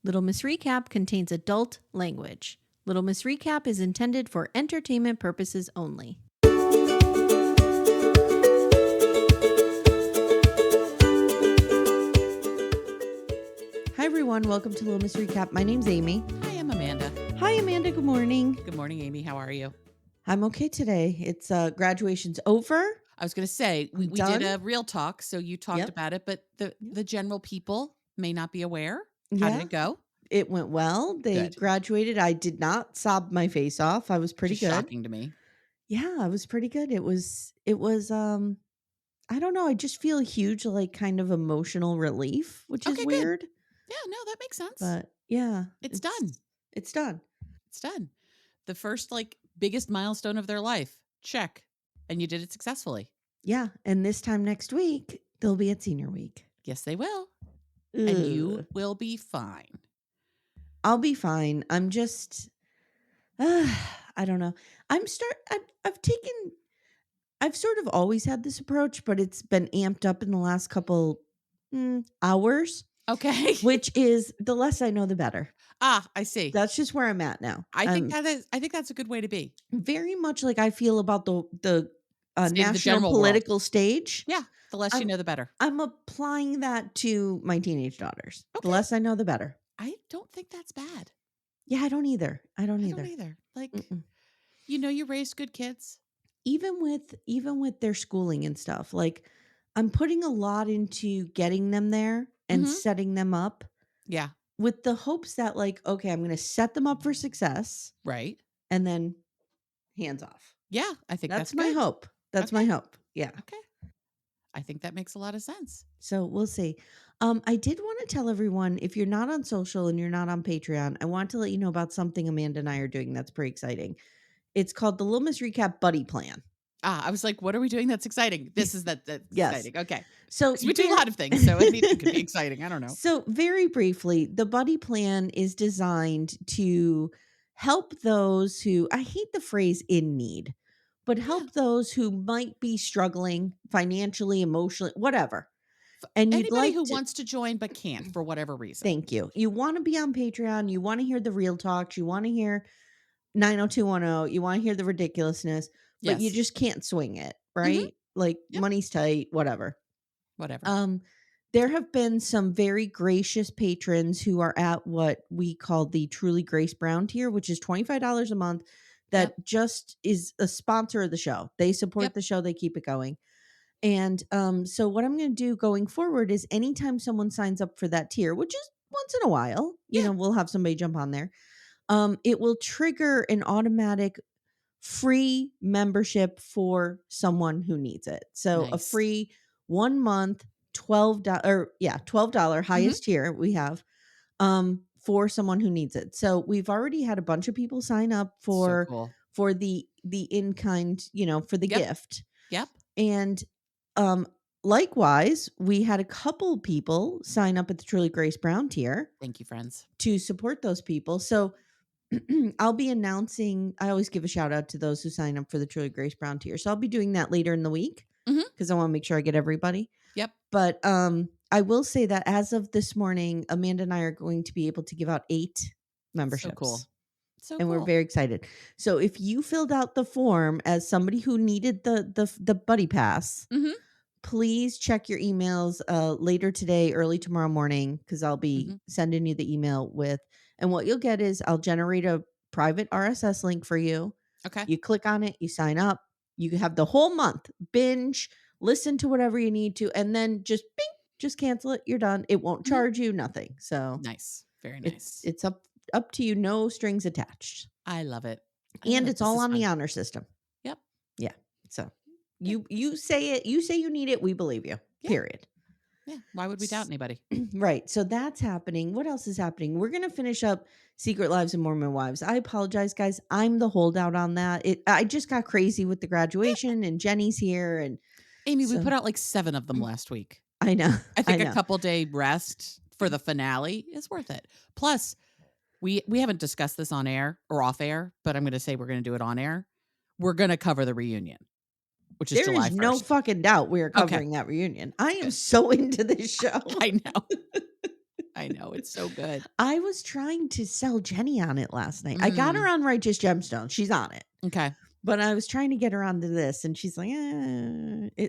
Little Miss Recap contains adult language. Little Miss Recap is intended for entertainment purposes only. Hi, everyone. Welcome to Little Miss Recap. My name's Amy. Hi, I'm Amanda. Hi, Amanda. Good morning. Good morning, Amy. How are you? I'm okay today. It's graduation's over. I was going to say, we did a real talk, so you talked about it, but the general people may not be aware. How did it go? It went well. They graduated. I did not sob my face off. I was pretty good. Shocking to me. Yeah, I was pretty good. It was I don't know. I just feel a huge, like, kind of emotional relief, which is weird. Good. Yeah, no, that makes sense. But yeah, it's done. It's done. It's done. The first, biggest milestone of their life. Check. And you did it successfully. Yeah. And this time next week, they'll be at senior week. Yes, they will. Ugh. And you will be fine. I'll be fine. I'm just, I don't know. I've sort of always had this approach, but it's been amped up in the last couple hours. Okay. Which is the less I know, the better. Ah, I see. That's just where I'm at now. I think that's a good way to be. Very much like I feel about the national political stage. Yeah. The less you know, the better. I'm applying that to my teenage daughters. Okay. The less I know, the better. I don't think that's bad. Yeah, I don't either. I don't either. You raised good kids. Even with their schooling and stuff, I'm putting a lot into getting them there and setting them up. Yeah. With the hopes that, okay, I'm going to set them up for success. Right. And then hands off. Yeah, I think that's my hope. That's my hope. Yeah. Okay. I think that makes a lot of sense. So we'll see. I did want to tell everyone, if you're not on social and you're not on Patreon, I want to let you know about something Amanda and I are doing that's pretty exciting. It's called the Little Miss Recap Buddy Plan. I was like, what are we doing that's exciting? This is that's exciting. Okay. So we do a lot of things, so it could be exciting. I don't know. So very briefly, the Buddy Plan is designed to help those who, I hate the phrase in need, but help those who might be struggling financially, emotionally, whatever. And anybody who wants to join but can't for whatever reason. Thank you. You want to be on Patreon. You want to hear the real talks. You want to hear 90210. You want to hear the ridiculousness, but you just can't swing it, right? Money's tight, whatever. There have been some very gracious patrons who are at what we call the Truly Grace Brown tier, which is $25 a month. That just is a sponsor of the show. They support the show. They keep it going. And so what I'm going to do going forward is anytime someone signs up for that tier, which is once in a while, you know, we'll have somebody jump on there. It will trigger an automatic free membership for someone who needs it. So a free 1 month, $12 highest tier we have for someone who needs it. So we've already had a bunch of people sign up for the in-kind, for the gift. Yep. And likewise, we had a couple people sign up at the Truly Grace Brown tier. Thank you, friends. To support those people. So I'll be announcing, I always give a shout out to those who sign up for the Truly Grace Brown tier. So I'll be doing that later in the week because I want to make sure I get everybody. Yep. But I will say that as of this morning, Amanda and I are going to be able to give out 8 memberships. So cool. And we're very excited. So if you filled out the form as somebody who needed the buddy pass, please check your emails later today, early tomorrow morning, because I'll be sending you the email with, and what you'll get is I'll generate a private RSS link for you. Okay. You click on it, you sign up, you have the whole month, binge, listen to whatever you need to, and then just cancel it. You're done. It won't charge you, nothing. So nice. Very nice. It's up to you, no strings attached. I love it. And it's all on the honor system. Yep. Yeah. So you say it, you say you need it, we believe you. Yeah. Period. Yeah. Why would we doubt anybody? Right. So that's happening. What else is happening? We're going to finish up Secret Lives of Mormon Wives. I apologize, guys. I'm the holdout on that. I just got crazy with the graduation and Jenny's here. And Amy, we put out 7 of them last week. I know. I think a couple day rest for the finale is worth it. Plus, we haven't discussed this on air or off air, but I'm going to say we're going to do it on air. We're going to cover the reunion, which is July 1st. There is no fucking doubt we are covering that reunion. I am so into this show. I know. I know. It's so good. I was trying to sell Jenny on it last night. I got her Mm. on Righteous Gemstones. She's on it. Okay. But I was trying to get her onto this, and she's like,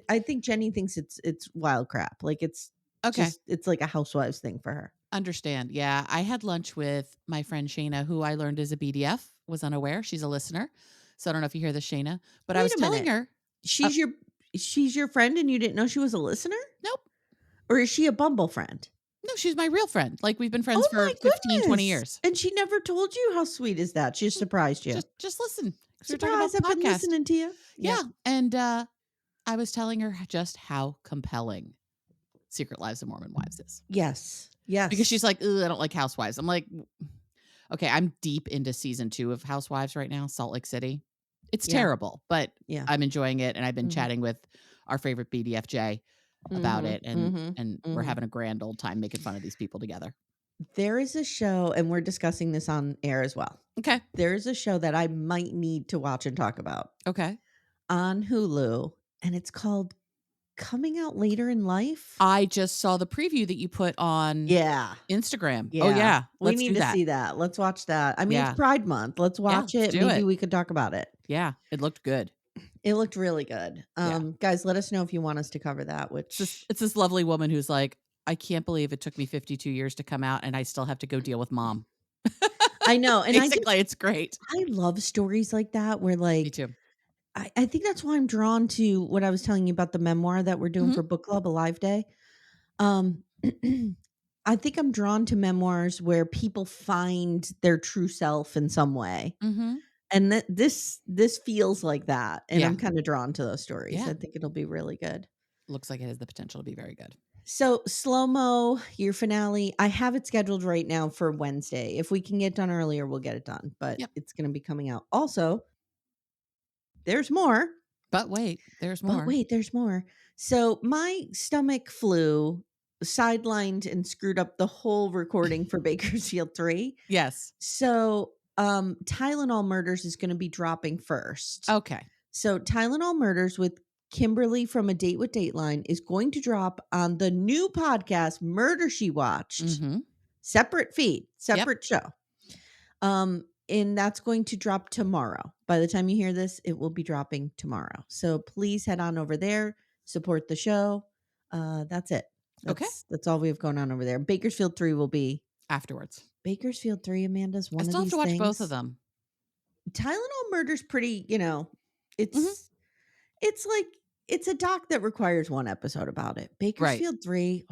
I think Jenny thinks it's wild crap. Like it's Okay. it's like a housewives thing for her. Understand. Yeah. I had lunch with my friend Shayna, who I learned is a BDF, was unaware. She's a listener. So I don't know if you hear this, Shayna, but I Wait was a telling minute. her. She's your friend and you didn't know she was a listener? Nope. Or is she a Bumble friend? No, she's my real friend. Like we've been friends Oh for my 15, 20 goodness. years. And she never told you? How sweet is that? She just surprised you. Just listen. Because we were talking Surprise, about the I've been podcast. listening to you. Yeah. And I was telling her just how compelling Secret Lives of Mormon Wives is. Yes. Yes. Because she's like, I don't like housewives. I'm like, okay, I'm deep into season 2 of Housewives right now, Salt Lake City. It's terrible, but I'm enjoying it. And I've been chatting with our favorite BDFJ about it. And we're having a grand old time making fun of these people together. There is a show, and we're discussing this on air as well. Okay. There is a show that I might need to watch and talk about. Okay. On Hulu, and it's called Coming Out Later in Life. I just saw the preview that you put on Instagram. Yeah. Oh, yeah. We need to see that. Let's watch that. I mean, it's Pride Month. Let's watch it. Maybe we could talk about it. Yeah. It looked good. It looked really good. Guys, let us know if you want us to cover that. It's this lovely woman who's like, I can't believe it took me 52 years to come out and I still have to go deal with mom. I know. And basically, it's great. I love stories like that where like, me too. I think that's why I'm drawn to what I was telling you about the memoir that we're doing for book club, A Live Day. I think I'm drawn to memoirs where people find their true self in some way. And this feels like that. And I'm kind of drawn to those stories. I think it'll be really good. Looks like it has the potential to be very good. So slow-mo, your finale, I have it scheduled right now for Wednesday. If we can get done earlier, we'll get it done. But it's going to be coming out. Also, there's more. But wait, there's more. So my stomach flu sidelined and screwed up the whole recording for Bakersfield 3. Yes. So Tylenol Murders is going to be dropping first. Okay. So Tylenol Murders with Kimberly from A Date with Dateline is going to drop on the new podcast, Murder She Watched. Separate feed, separate show. And that's going to drop tomorrow. By the time you hear this, it will be dropping tomorrow. So please head on over there, support the show. That's it. That's all we have going on over there. Bakersfield 3 will be afterwards. Bakersfield 3, Amanda's one of these things. I still have to watch both of them. Tylenol Murder's pretty, it's like, it's a doc that requires one episode about it. Bakersfield 3,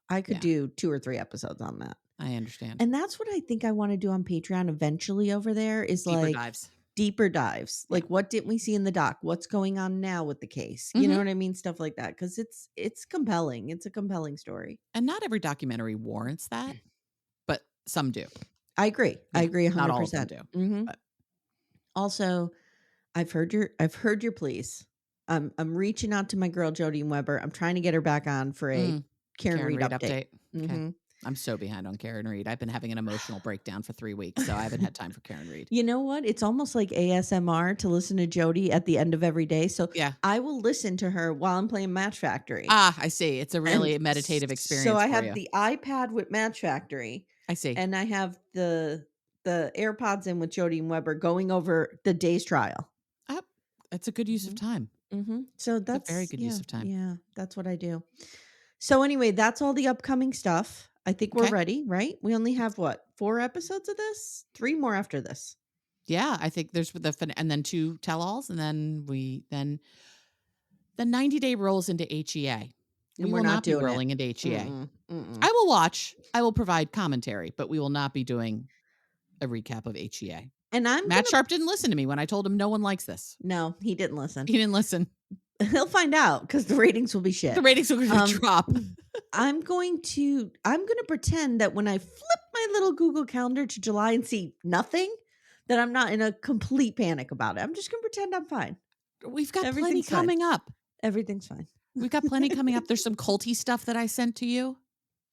I could do 2 or 3 episodes on that. I understand. And that's what I think I want to do on Patreon eventually over there is deeper dives. Like what didn't we see in the doc? What's going on now with the case? You know what I mean? Stuff like that. Because it's compelling. It's a compelling story. And not every documentary warrants that, but some do. I agree. I agree 100%. Not all of them do. Also, I've heard your pleas. I'm reaching out to my girl Jody Weber. I'm trying to get her back on for a Karen Reed update. Okay. I'm so behind on Karen Reed. I've been having an emotional breakdown for 3 weeks, so I haven't had time for Karen Reed. You know what? It's almost like ASMR to listen to Jody at the end of every day. So I will listen to her while I'm playing Match Factory. Ah, I see. It's a really meditative experience. So I have the iPad with Match Factory. I see. And I have the AirPods in with Jody and Weber going over the day's trial. That's a good use of time. So that's a very good use of time. Yeah, that's what I do. So anyway, that's all the upcoming stuff. I think we're ready, right? We only have 4 episodes of this? 3 more after this. Yeah, I think there's and then 2 tell-alls, and then the 90-day rolls into HEA. And we will not be rolling into HEA. I will watch. I will provide commentary, but we will not be doing a recap of HEA. And Matt Sharp didn't listen to me when I told him no one likes this. No, he didn't listen. He didn't listen. He'll find out because the ratings will be shit. The ratings will drop. I'm going to pretend that when I flip my little Google Calendar to July and see nothing, that I'm not in a complete panic about it. I'm just going to pretend I'm fine. We've got plenty coming up. Everything's fine. We've got plenty coming up. There's some culty stuff that I sent to you.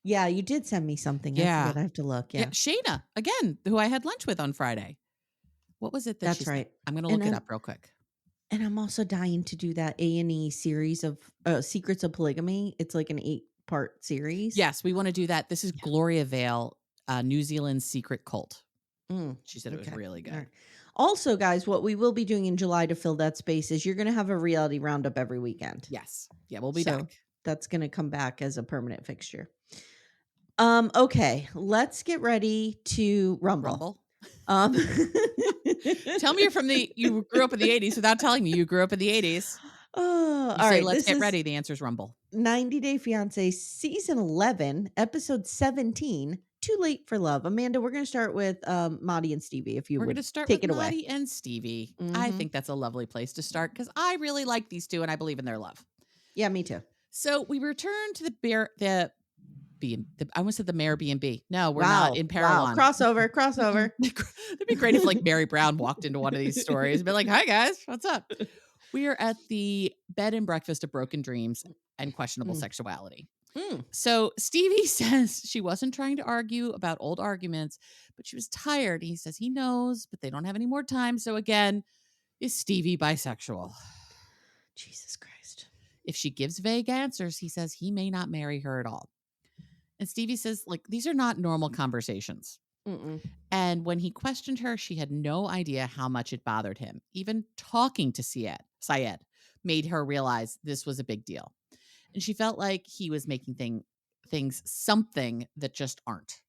Yeah, you did send me something. Yeah. I have to look. Yeah. Shayna, again, who I had lunch with on Friday. What was it That's right. I'm going to look it up real quick. And I'm also dying to do that A&E series of Secrets of Polygamy. It's like an part series. Yes, we want to do that. This is Gloria Vale, New Zealand's secret cult. She said it was really good. Right. Also, guys, what we will be doing in July to fill that space is you're going to have a reality roundup every weekend. Yes. Yeah, we'll be back. That's going to come back as a permanent fixture. Okay, let's get ready to rumble. Tell me you grew up in the 80s without telling me you grew up in the 80s. All say, right, let's get ready. The answer's rumble. 90 Day Fiance season 11, episode 17. Too Late for Love. Amanda, we're going to start with Amani and Stevi. If you we're would going to start take with it away. Amani and Stevi. I think that's a lovely place to start because I really like these two and I believe in their love. Yeah, me too. So we return to the I almost said the Mayor B&B. No, we're not in Parowan. Wow. Crossover. It'd be great if like Mary Brown walked into one of these stories and be like, hi guys, what's up? We are at the bed and breakfast of broken dreams and questionable sexuality. So Stevi says she wasn't trying to argue about old arguments, but she was tired. He says he knows, but they don't have any more time. So again, is Stevi bisexual? Jesus Christ. If she gives vague answers, he says he may not marry her at all. And Stevi says, like, these are not normal conversations. And when he questioned her, she had no idea how much it bothered him. Even talking to Syed made her realize this was a big deal. And she felt like he was making things something that just aren't.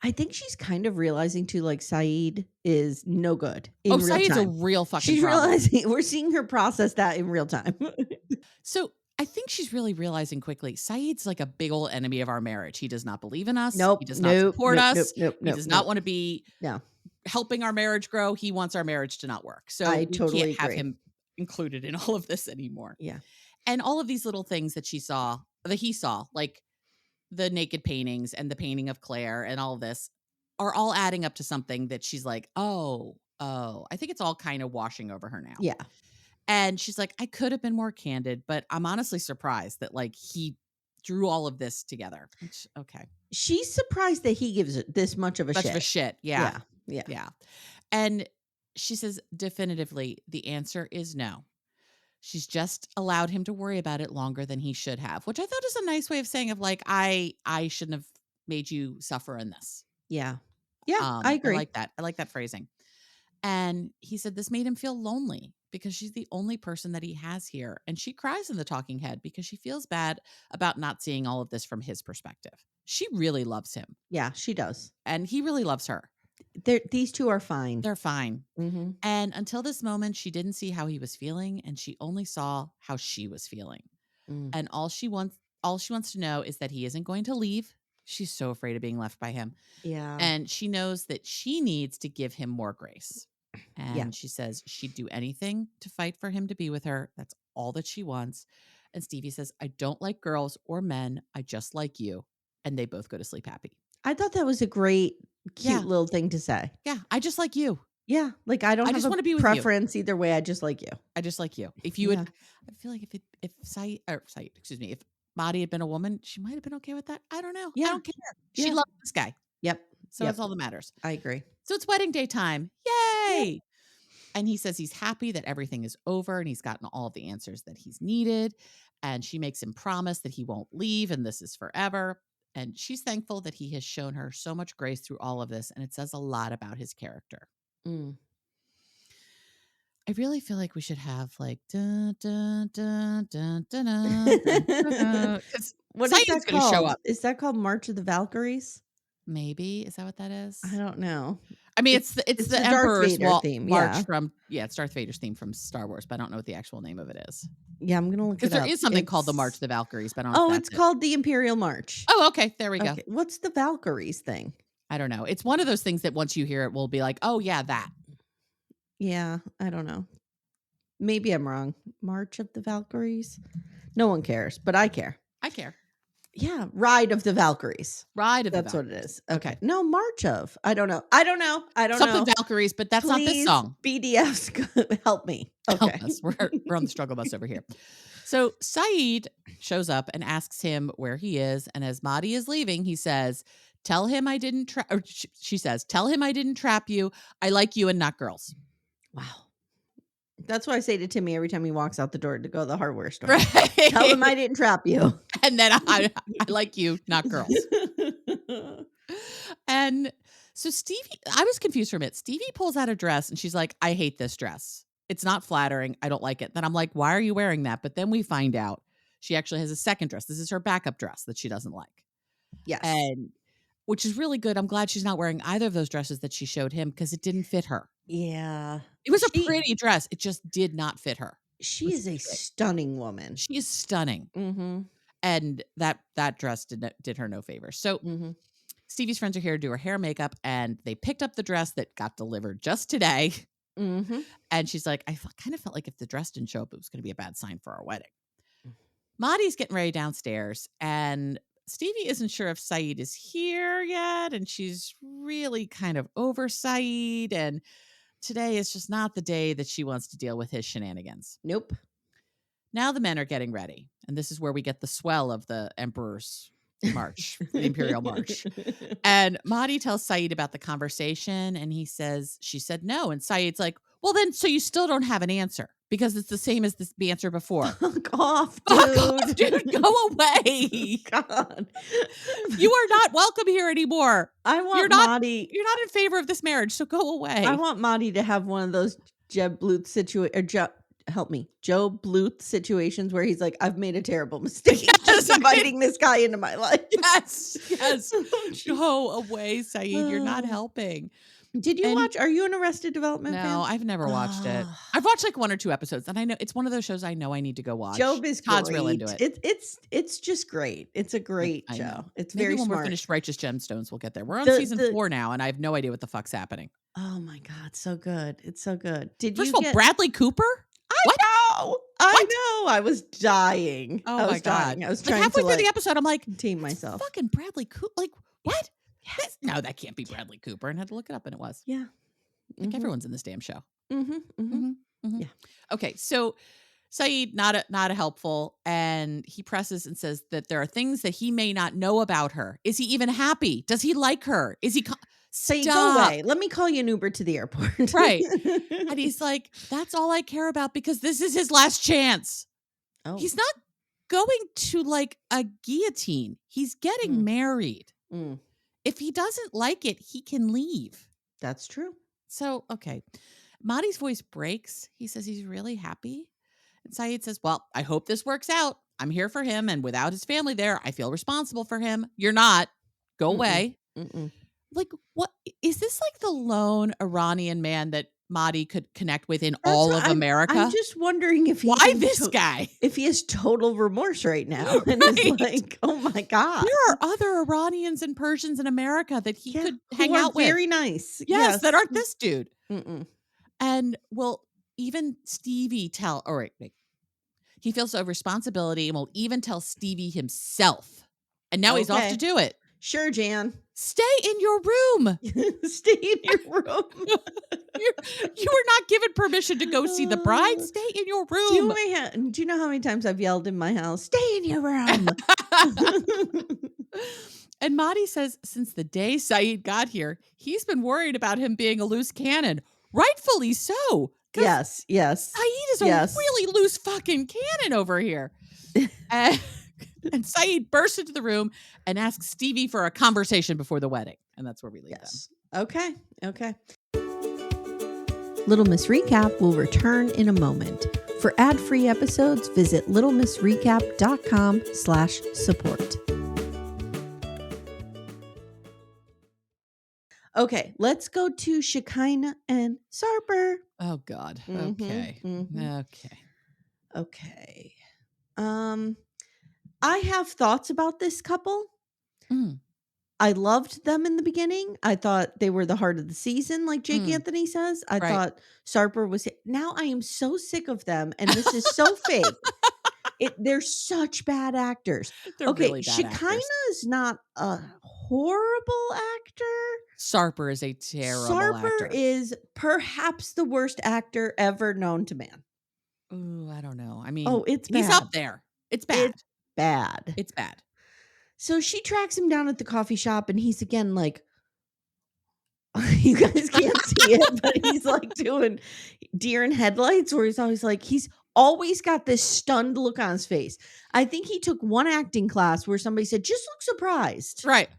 I think she's kind of realizing too, like Saeed is no good in real Saeed's time. a real fucking She's problem. realizing, we're seeing her process that in real time. So I think she's really realizing quickly, Saeed's like a big old enemy of our marriage. He does not believe in us. He does not support us. He does not want to be helping our marriage grow. He wants our marriage to not work. So we can't have him included in all of this anymore. Yeah. And all of these little things that he saw, like the naked paintings and the painting of Claire and all of this are all adding up to something that she's like, oh, I think it's all kind of washing over her now. Yeah. And she's like, I could have been more candid, but I'm honestly surprised that like he drew all of this together. Which, okay. She's surprised that he gives it this much of a shit. Yeah. And she says definitively the answer is no. She's just allowed him to worry about it longer than he should have, which I thought is a nice way of saying of like, I shouldn't have made you suffer in this. Yeah. Yeah, I agree. I like that. I like that phrasing. And he said this made him feel lonely because she's the only person that he has here. And she cries in the talking head because she feels bad about not seeing all of this from his perspective. She really loves him. Yeah, she does. And he really loves her. These two are fine. They're fine. And until this moment, she didn't see how he was feeling, and she only saw how she was feeling. And all she wants to know is that he isn't going to leave. She's so afraid of being left by him. Yeah. And she knows that she needs to give him more grace. And she says she'd do anything to fight for him to be with her. That's all that she wants. And Stevi says, I don't like girls or men. I just like you. And they both go to sleep happy. I thought that was a great, cute little thing to say. Yeah. I just like you. Yeah. Like I just want to be with preference either way. I just like you. I just like you. If you would, I feel like if Madi had been a woman, she might have been okay with that. I don't know. Yeah. I don't care. She loves this guy. Yep. So that's all that matters. I agree. So it's wedding day time. Yay. Yep. And he says he's happy that everything is over and he's gotten all of the answers that he's needed. And she makes him promise that he won't leave and this is forever. And she's thankful that he has shown her so much grace through all of this. And it says a lot about his character. I really feel like we should have like dun, dun, dun, dun, dun, dun, dun, dun. What is that called? Show up. Is that called March of the Valkyries? Maybe. Is that what that is? I don't know. I mean, it's the Emperor's theme. March from it's Darth Vader's theme from Star Wars, but I don't know what the actual name of it is. Yeah, I'm gonna look it up. Because there is something called the March of the Valkyries, but I don't know. Oh, it's called the Imperial March. Oh, okay. There we go. What's the Valkyries thing? I don't know. It's one of those things that once you hear it, will be like, oh yeah, that. Yeah, I don't know. Maybe I'm wrong. March of the Valkyries. No one cares, but I care. I care. Yeah, Ride of the Valkyries. That's what it is. Okay. No, March of. I don't know. Something Valkyries, but that's not this song. BDFs, help me. Okay. Help us. We're on the struggle bus over here. So Saeed shows up and asks him where he is. And as Madi is leaving, he says, tell him I didn't trap, or she says, tell him I didn't trap you. I like you and not girls. Wow. That's what I say to Timmy every time he walks out the door to go to the hardware store. Right. Tell him I didn't trap you. And then I like you, not girls. And so Stevie, I was confused for a minute. Stevie pulls out a dress and she's like, I hate this dress. It's not flattering. I don't like it. Then I'm like, why are you wearing that? But then we find out she actually has a second dress. This is her backup dress that she doesn't like. Yes. And which is really good. I'm glad she's not wearing either of those dresses that she showed him because it didn't fit her. Yeah. It was a pretty dress. It just did not fit her. She is a stunning woman. She is stunning. Mm-hmm. And that dress did her no favor. So Stevie's friends are here to do her hair and makeup, and they picked up the dress that got delivered just today. Mm-hmm. And she's like, I kind of felt like if the dress didn't show up, it was going to be a bad sign for our wedding. Maddie's getting ready downstairs, and Stevie isn't sure if Saeed is here yet, and she's really kind of over Saeed, and today is just not the day that she wants to deal with his shenanigans. Nope. Now the men are getting ready, and this is where we get the swell of the Emperor's March, the Imperial March. And Maddie tells Saeed about the conversation, and he says, she said no. And Saeed's like, well, then, so you still don't have an answer because it's the same as the answer before. Fuck off, dude. Fuck off, dude. Go away. God. You are not welcome here anymore. I want Maddie. You're not in favor of this marriage, so go away. I want Maddie to have one of those Jeb Bluth Joe Bluth situations where he's like, I've made a terrible mistake just inviting this guy into my life. Yes. Go away, Saeed. You're not helping. Did you watch? Are you an Arrested Development fan? No, I've never watched it. I've watched like 1 or 2 episodes, and I know it's one of those shows I know I need to go watch. Job is Todd's great. real into it. It's just great. It's a great show. It's Maybe very when smart. we're finished Righteous Gemstones, we'll get there. We're on season 4 now, and I have no idea what the fuck's happening. Oh my God, so good. It's so good. First of all, Bradley Cooper? I know. I was dying. Oh my God. I was trying halfway to through the episode, I'm like, contain myself. Fucking Bradley Cooper. Like, what? Yes. No, that can't be Bradley Cooper. And I had to look it up, and it was. Yeah. Like everyone's in this damn show. Yeah. Okay, so Saeed not a helpful, and he presses and says that there are things that he may not know about her. Is he even happy? Does he like her? Is he? Say, go away. Let me call you an Uber to the airport. Right. And he's like, that's all I care about because this is his last chance. Oh. He's not going to like a guillotine. He's getting married. If he doesn't like it, he can leave. That's true. So, okay. Maddie's voice breaks. He says he's really happy. And Saeed says, well, I hope this works out. I'm here for him. And without his family there, I feel responsible for him. You're not. Go away. Like, what? Is this like the lone Iranian man that Maddie could connect with in all of America? I'm just wondering if why this guy? If he has total remorse right now and is like, oh my God. There are other Iranians and Persians in America that he could hang out with. Very nice. Yes, that aren't this dude. And well, even Stevie wait. He feels a responsibility and will even tell Stevie himself. And now he's off to do it. Sure, Jan. Stay in your room. Stay in your room. You were not given permission to go see the bride. Stay in your room. Do you know how many times I've yelled in my house, stay in your room? And Maddie says since the day Saeed got here, he's been worried about him being a loose cannon. Rightfully so. Yes. Saeed is a really loose fucking cannon over here. And Saeed bursts into the room and asks Stevie for a conversation before the wedding. And that's where we leave them. Okay. Little Miss Recap will return in a moment. For ad-free episodes, visit littlemissrecap.com/support. Okay, let's go to Shekinah and Sarper. Oh, God. Okay. I have thoughts about this couple. I loved them in the beginning. I thought they were the heart of the season, like Jake Anthony says. I thought Sarper was. Now I am so sick of them, and this is so fake. They're such bad actors. They're really bad Shekinah actors. is not a horrible actor. Sarper is a terrible actor. Sarper is perhaps the worst actor ever known to man. Ooh, I don't know. I mean, it's he's bad. up there. It's bad. It's bad. It's bad. So she tracks him down at the coffee shop, and he's again like, you guys can't see it, but he's like deer in headlights where he's always got this stunned look on his face. I think he took one acting class where somebody said, just look surprised. Right.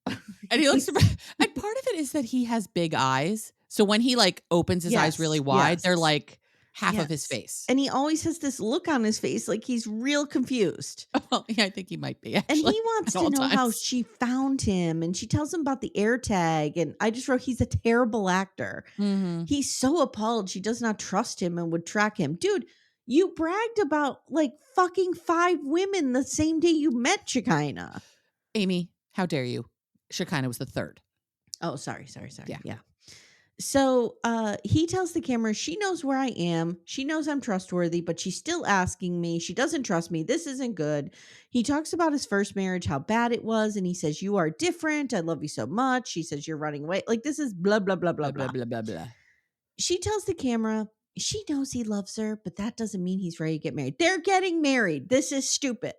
And he looks surprised. And part of it is that he has big eyes. So when he like opens his eyes really wide, they're like half of his face. And he always has this look on his face like he's real confused. Well, yeah, I think he might be, actually. And he wants to know how she found him. And she tells him about the air tag. And I just wrote, he's a terrible actor. Mm-hmm. He's so appalled she does not trust him and would track him. Dude, you bragged about like fucking 5 women the same day you met Shekinah. Amy, how dare you? Shekinah was the 3rd. Oh, sorry. Yeah. So he tells the camera, she knows where I am. She knows I'm trustworthy, but she's still asking me. She doesn't trust me. This isn't good. He talks about his first marriage, how bad it was. And he says, you are different. I love you so much. She says, you're running away. Like, this is blah, blah, blah, blah, blah, blah, blah, blah. She tells the camera, she knows he loves her, but that doesn't mean he's ready to get married. They're getting married. This is stupid.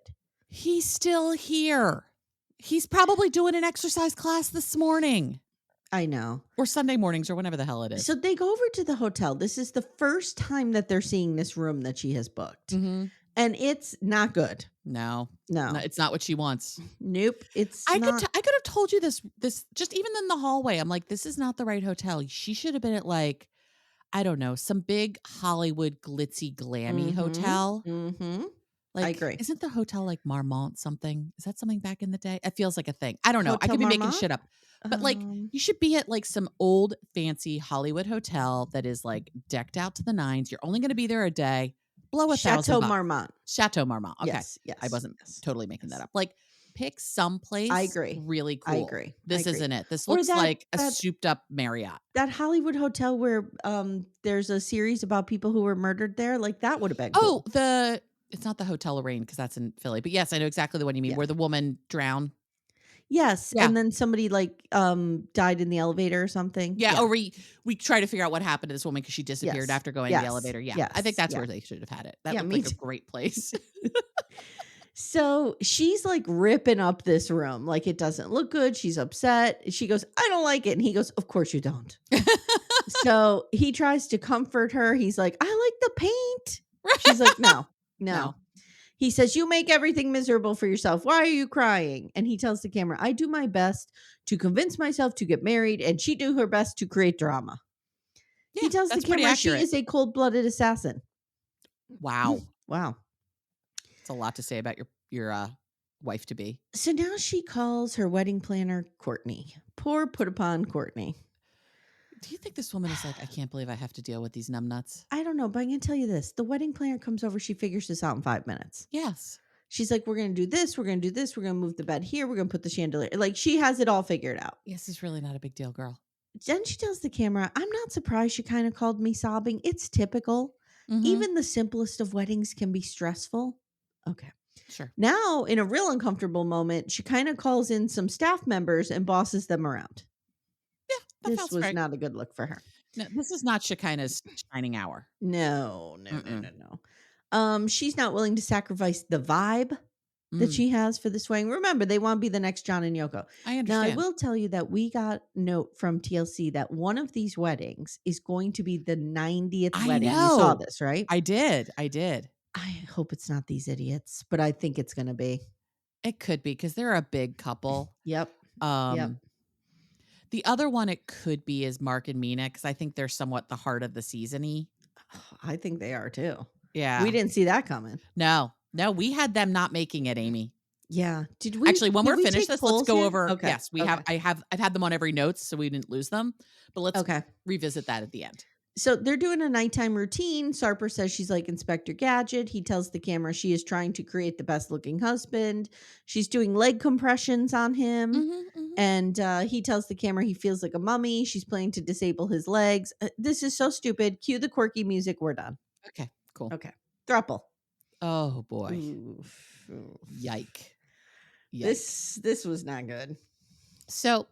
He's still here. He's probably doing an exercise class this morning. I know. Or Sunday mornings or whenever the hell it is. So they go over to the hotel. This is the first time that they're seeing this room that she has booked. Mm-hmm. And it's not good. No. No. It's not what she wants. Nope. I could have told you this just even in the hallway. I'm like, this is not the right hotel. She should have been at like, I don't know, some big Hollywood glitzy glammy hotel. Mm-hmm. Like, I agree. Isn't the hotel like Marmont something? Is that something back in the day? It feels like a thing. I don't know. Hotel I could be Marmont? making shit up. But like, you should be at like some old fancy Hollywood hotel that is like decked out to the nines. You're only going to be there a day. Blow $1,000. Chateau Marmont. Chateau Marmont. Okay. Yes. I wasn't totally making that up. Like, pick some place. I agree. Really cool. I agree. This isn't it. This looks like a souped up Marriott. That Hollywood hotel where there's a series about people who were murdered there. Like, that would have been cool. Oh, it's not the Hotel Lorraine because that's in Philly. But yes, I know exactly the one you mean, where the woman drowned. Yes. Yeah. And then somebody like died in the elevator or something. Yeah. Or we try to figure out what happened to this woman because she disappeared after going in the elevator. Yeah. Yes. I think that's where they should have had it. That looked like a great place. So she's like ripping up this room. Like, it doesn't look good. She's upset. She goes, I don't like it. And he goes, of course you don't. So he tries to comfort her. He's like, I like the paint. She's like, no. He says, you make everything miserable for yourself. Why are you crying? And he tells the camera, I do my best to convince myself to get married, and she do her best to create drama. Yeah, he tells the camera she is a cold-blooded assassin. Wow. Wow. It's a lot to say about your wife to be. So now she calls her wedding planner Courtney. Poor put upon Courtney. Do you think this woman is like, I can't believe I have to deal with these numbnuts? I don't know, but I'm going to tell you this. The wedding planner comes over. She figures this out in 5 minutes. Yes. She's like, we're going to do this. We're going to do this. We're going to move the bed here. We're going to put the chandelier. Like, she has it all figured out. Yes, it's really not a big deal, girl. Then she tells the camera, I'm not surprised she kind of called me sobbing. It's typical. Mm-hmm. Even the simplest of weddings can be stressful. Okay. Sure. Now, in a real uncomfortable moment, she kind of calls in some staff members and bosses them around. Yeah, this was not a good look for her. No, this is not Shekinah's shining hour. No. She's not willing to sacrifice the vibe that she has for this wedding. Remember, they want to be the next John and Yoko. I understand. Now, I will tell you that we got a note from TLC that one of these weddings is going to be the 90th wedding. You saw this, right? I did. I hope it's not these idiots, but I think it's going to be. It could be because they're a big couple. Yep. The other one it could be is Mark and Mina because I think they're somewhat the heart of the season-y. I think they are too. Yeah. We didn't see that coming. No, we had them not making it, Amy. Yeah. Did we? Actually, when we're finished this, let's go over. Okay. Yes, we have. I've had them on every notes, so we didn't lose them. But let's revisit that at the end. So they're doing a nighttime routine. Sarper says she's like Inspector Gadget. He tells the camera she is trying to create the best looking husband. She's doing leg compressions on him. And he tells the camera he feels like a mummy. She's planning to disable his legs. This is so stupid. Cue the quirky music. We're done. Okay, cool. Okay. Thruple. Oh, boy. Oof. Yike. This was not good. So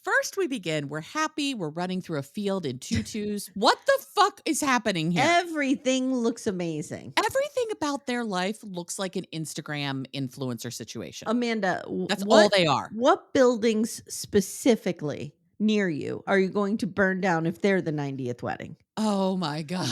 first we begin. We're happy. We're running through a field in tutus. What the fuck is happening here? Everything looks amazing. Everything about their life looks like an Instagram influencer situation. Amanda, that's all they are. What buildings specifically near you are you going to burn down if they're the 90th wedding? Oh my God.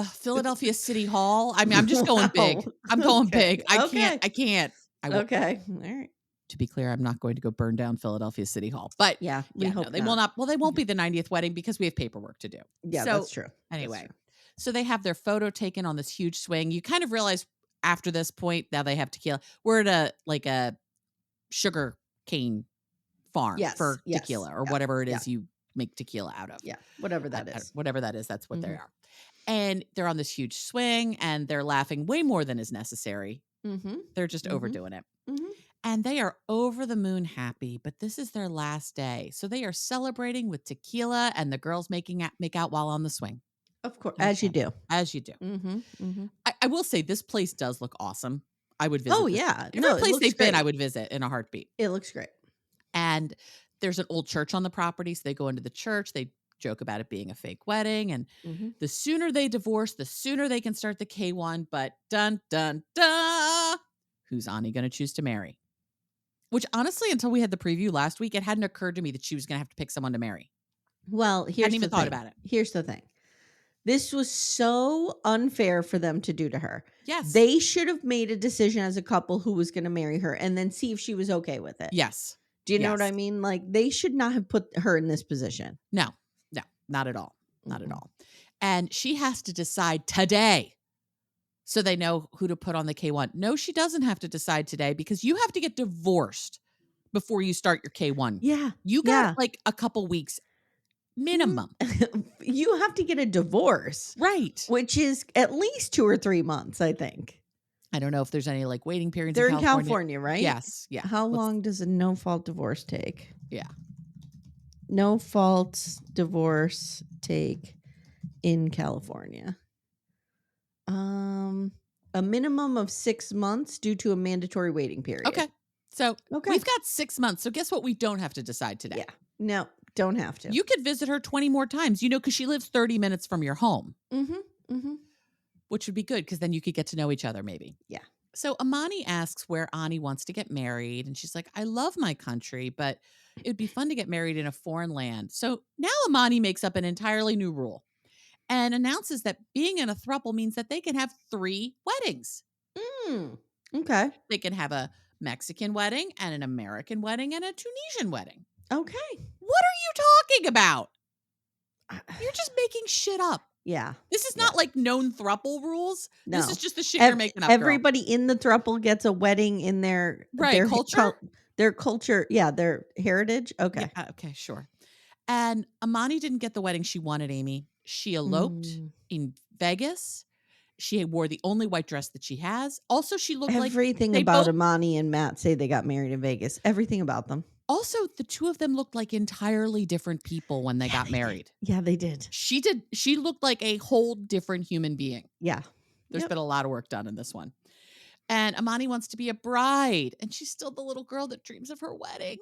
Philadelphia City Hall. I mean, I'm just going big. Wow. I'm going Okay. big. I Okay. can't. I will. Okay. All right. To be clear, I'm not going to go burn down Philadelphia City Hall. But Yeah, we yeah, no, hope they will not. not. Well, they won't be the 90th wedding because we have paperwork to do. Yeah, So that's true. That's anyway, true. so they have their photo taken on this huge swing. You kind of realize after this point, now they have tequila. We're at a sugar cane farm Yes. for Yes. tequila or Yeah. whatever it Yeah. is you make tequila out of. Yeah. Whatever that is. Whatever that is, that's what they Mhm. are. And they're on this huge swing and they're laughing way more than is necessary. Mhm. They're just Mhm. overdoing it. Mhm. And they are over the moon happy, but this is their last day. So they are celebrating with tequila and the girls make out while on the swing. Of course, as you Okay. do. As you do. Mhm. Mhm. I will say this place does look awesome. I would Oh visit this. yeah. Every No, it place looks they've been, I great. would visit in a heartbeat. It looks great. And there's an old church on the property. So they go into the church. They joke about it being a fake wedding. And Mhm. the sooner they divorce, the sooner they can start the K1. But dun, dun, dun. Who's Ani going to choose to marry? Which honestly, until we had the preview last week, it hadn't occurred to me that she was going to have to pick someone to marry. Well, Hadn't here's even the thought thing. about it. Here's the thing. This was so unfair for them to do to her. Yes. They should have made a decision as a couple who was going to marry her and then see if she was okay with it. Yes. Do you know what I Yes. mean? Like they should not have put her in this position. No, not at all. Not at Mm-mm. all. And she has to decide today so they know who to put on the K1. No, she doesn't have to decide today because you have to get divorced before you start your K1. Yeah. You got like a couple weeks minimum. You have to get a divorce. Right. Which is at least 2 or 3 months, I think. I don't know if there's any like waiting periods They're in in California, right? Yes. Yeah. How long does a no fault divorce take? Yeah. No fault divorce take in California. A minimum of 6 months due to a mandatory waiting period. Okay. So we've got 6 months. So guess what? We don't have to decide today. Yeah. No, don't have to. You could visit her 20 more times, because she lives 30 minutes from your home. Mm-hmm. Mm-hmm. Which would be good because then you could get to know each other maybe. Yeah. So Amani asks where Ani wants to get married. And she's like, I love my country, but it would be fun to get married in a foreign land. So now Amani makes up an entirely new rule and announces that being in a throuple means that they can have 3 weddings. Okay. They can have a Mexican wedding and an American wedding and a Tunisian wedding. Okay. What are you talking about? You're just making shit up. Yeah. This is not like known throuple rules. No. This is just the shit you're making up. Everybody in the throuple gets a wedding in their culture. Their culture, yeah, their heritage. Okay. Yeah, okay, sure. And Amani didn't get the wedding she wanted, Amy. She eloped in Vegas. She wore the only white dress that she has. Also, she looked like everything about Amani and Matt say they got married in Vegas. Everything about them. Also, the two of them looked like entirely different people when they got married. Yeah, they did. She did. She looked like a whole different human being. Yeah. There's been a lot of work done in this one. And Amani wants to be a bride, and she's still the little girl that dreams of her wedding.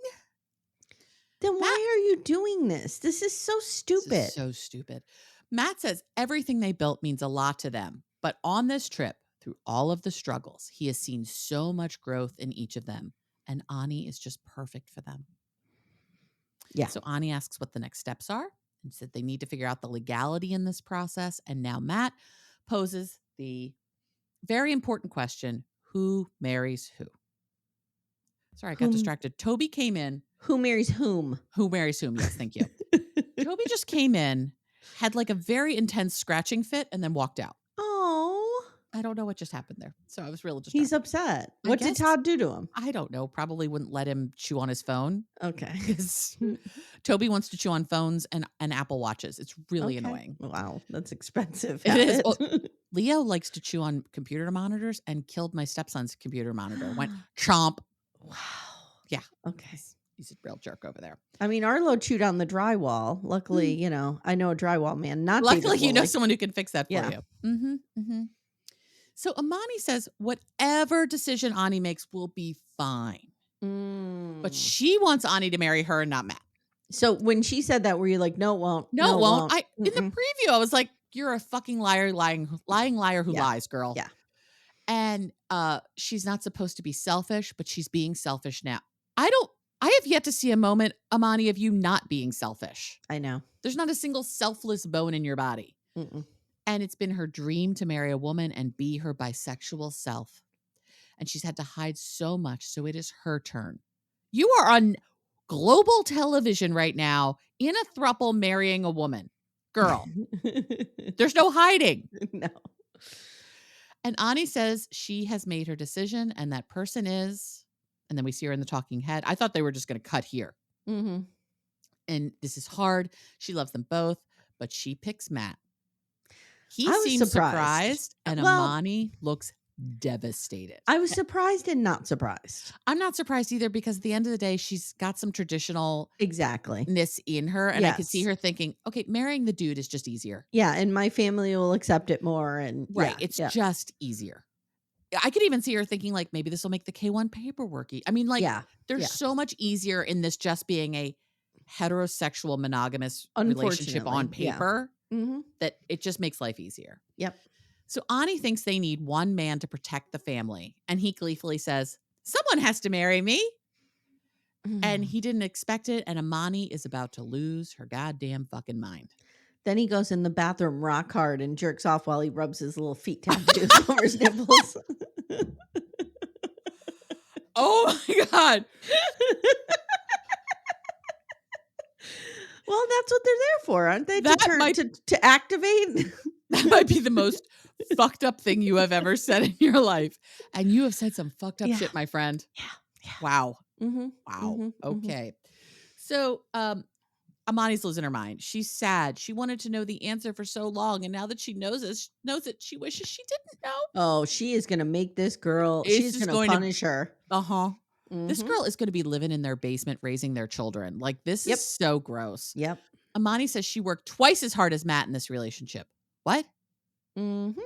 Then why are you doing this? This is so stupid. This is so stupid. Matt says everything they built means a lot to them. But on this trip, through all of the struggles, he has seen so much growth in each of them. And Ani is just perfect for them. Yeah. So Ani asks what the next steps are and said they need to figure out the legality in this process. And now Matt poses the very important question, who marries who? Sorry, I got distracted. Toby came in. Who marries whom? Who marries whom? Yes, thank you. Toby just came in, had like a very intense scratching fit, and then walked out. Oh. I don't know what just happened there. So I was really distracted. He's upset. What did Todd do to him? I don't know. Probably wouldn't let him chew on his phone. Okay. Because Toby wants to chew on phones and Apple Watches. It's really annoying. Wow. That's expensive. It is. Well, Leo likes to chew on computer monitors and killed my stepson's computer monitor. Went chomp. Wow. Yeah. Okay. He's a real jerk over there. I mean, Arlo chewed on the drywall. Luckily, I know a drywall man. Luckily, you know someone who can fix that for Yeah. you. Mm-hmm, mm-hmm. So Amani says whatever decision Ani makes will be fine. But she wants Ani to marry her and not Matt. So when she said that, were you like, no, it won't? No, it won't. In the preview, I was like, you're a fucking liar, lying liar who lies, girl. Yeah. And she's not supposed to be selfish, but she's being selfish now. I don't I have yet to see a moment, Amani, of you not being selfish. I know. There's not a single selfless bone in your body. Mm-mm. And it's been her dream to marry a woman and be her bisexual self. And she's had to hide so much, so it is her turn. You are on global television right now in a throuple marrying a woman. Girl, there's no hiding. No. And Ani says she has made her decision, and that person is, and then we see her in the talking head. I thought they were just going to cut here. Mm-hmm. And this is hard. She loves them both, but she picks Matt. He I was seems surprised. and Well, Amani looks devastated. I was surprised and not surprised. I'm not surprised either, because at the end of the day, she's got some traditionalness Exactly. in her. And I could see Yes. her thinking, okay, marrying the dude is just easier. Yeah, and my family will accept it more. And Right. yeah, It's yeah, just easier. I could even see her thinking, like, maybe this will make the K1 paperwork. I mean, like, yeah. there's so much easier in this just being a heterosexual monogamous relationship on Unfortunately, yeah. paper Mm-hmm. that it just makes life easier. Yep. So Ani thinks they need one man to protect the family. And he gleefully says, someone has to marry me. And he didn't expect it. And Amani is about to lose her goddamn fucking mind. Then he goes in the bathroom rock hard and jerks off while he rubs his little feet tattoos over his nipples. Oh my God. Well, that's what they're there for, aren't they? That To activate. That might be the most fucked up thing you have ever said in your life. And you have said some fucked up shit, my friend. Yeah. Wow. Mm-hmm. Wow. Mm-hmm. Okay. So Amani's losing her mind. She's sad. She wanted to know the answer for so long. And now that she knows it, she wishes she didn't know. Oh, she is going to make this girl. She's going to punish her. Uh-huh. Mm-hmm. This girl is going to be living in their basement raising their children. Like, this is so gross. Yep. Amani says she worked twice as hard as Matt in this relationship. What? Mm-hmm.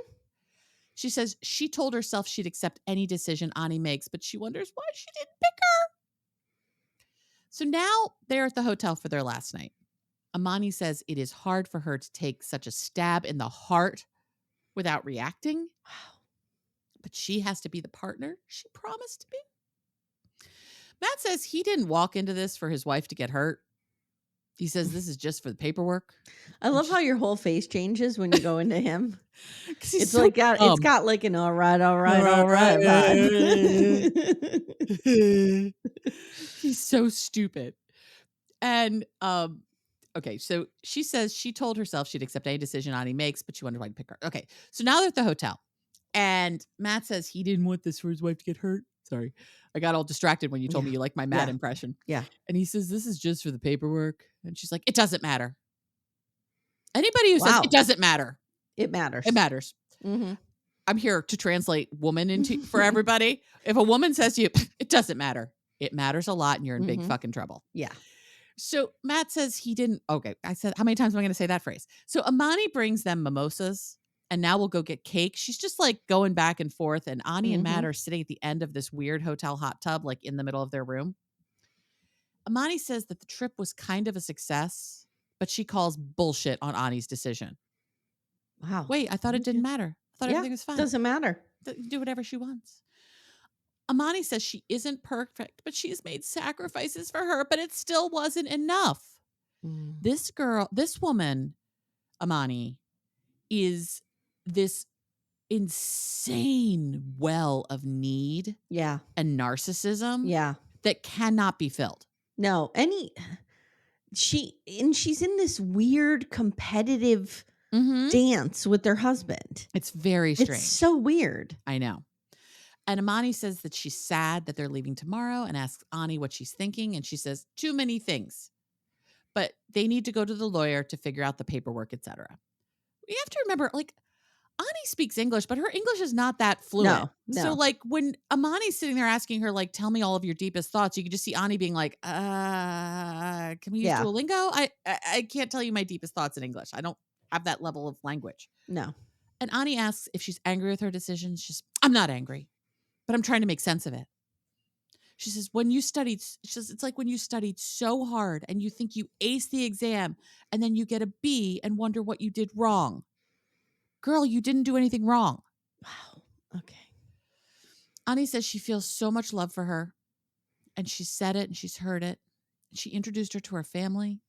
She says she told herself she'd accept any decision Ani makes, but she wonders why she didn't pick her. So now they're at the hotel for their last night. Amani says it is hard for her to take such a stab in the heart without reacting. Wow. But she has to be the partner she promised to be. Matt says he didn't walk into this for his wife to get hurt. He says this is just for the paperwork. I love how your whole face changes when you go into him. It's so like it's got like an all right vibe. He's so stupid. And okay, so she says she told herself she'd accept any decision Ani makes, but she wondered why to pick her. Okay, so now they're at the hotel. And Matt says he didn't want this for his wife to get hurt. Sorry. I got all distracted when you told me you liked my Matt impression. Yeah. And he says, this is just for the paperwork. And she's like, it doesn't matter. Anybody who says it doesn't matter. It matters. It matters. Mm-hmm. I'm here to translate woman for everybody. If a woman says to you, it doesn't matter. It matters a lot and you're in big fucking trouble. Yeah. So Matt says he didn't. Okay. I said, how many times am I going to say that phrase? So Amani brings them mimosas. And now we'll go get cake. She's just like going back and forth. And Ani and Matt are sitting at the end of this weird hotel hot tub, like in the middle of their room. Amani says that the trip was kind of a success, but she calls bullshit on Ani's decision. Wow. Wait, I thought it didn't matter. I thought everything was fine. Doesn't matter. Do whatever she wants. Amani says she isn't perfect, but she's made sacrifices for her, but it still wasn't enough. This woman, Amani, is this insane well of need and narcissism that cannot be filled. No, she's in this weird competitive dance with their husband. It's very strange. It's so weird. I know. And Amani says that she's sad that they're leaving tomorrow and asks Ani what she's thinking. And she says too many things, but they need to go to the lawyer to figure out the paperwork, etc. You have to remember, like, Ani speaks English, but her English is not that fluent. No. So, like, when Amani's sitting there asking her, like, tell me all of your deepest thoughts, you can just see Ani being like, can we use Duolingo? I can't tell you my deepest thoughts in English. I don't have that level of language. No. And Ani asks if she's angry with her decisions. She's, I'm not angry, but I'm trying to make sense of it. She says, it's like when you studied so hard and you think you aced the exam and then you get a B and wonder what you did wrong. Girl, you didn't do anything wrong. Wow. Okay. Ani says she feels so much love for her and she said it and she's heard it. She introduced her to her family.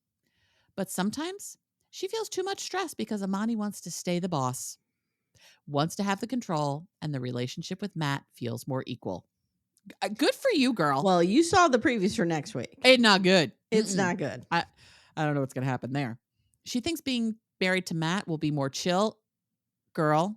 But sometimes she feels too much stress because Amani wants to stay the boss, wants to have the control, and the relationship with Matt feels more equal. Good for you, girl. Well, you saw the previews for next week. It's not good. It's not good. I don't know what's going to happen there. She thinks being married to Matt will be more chill. Girl,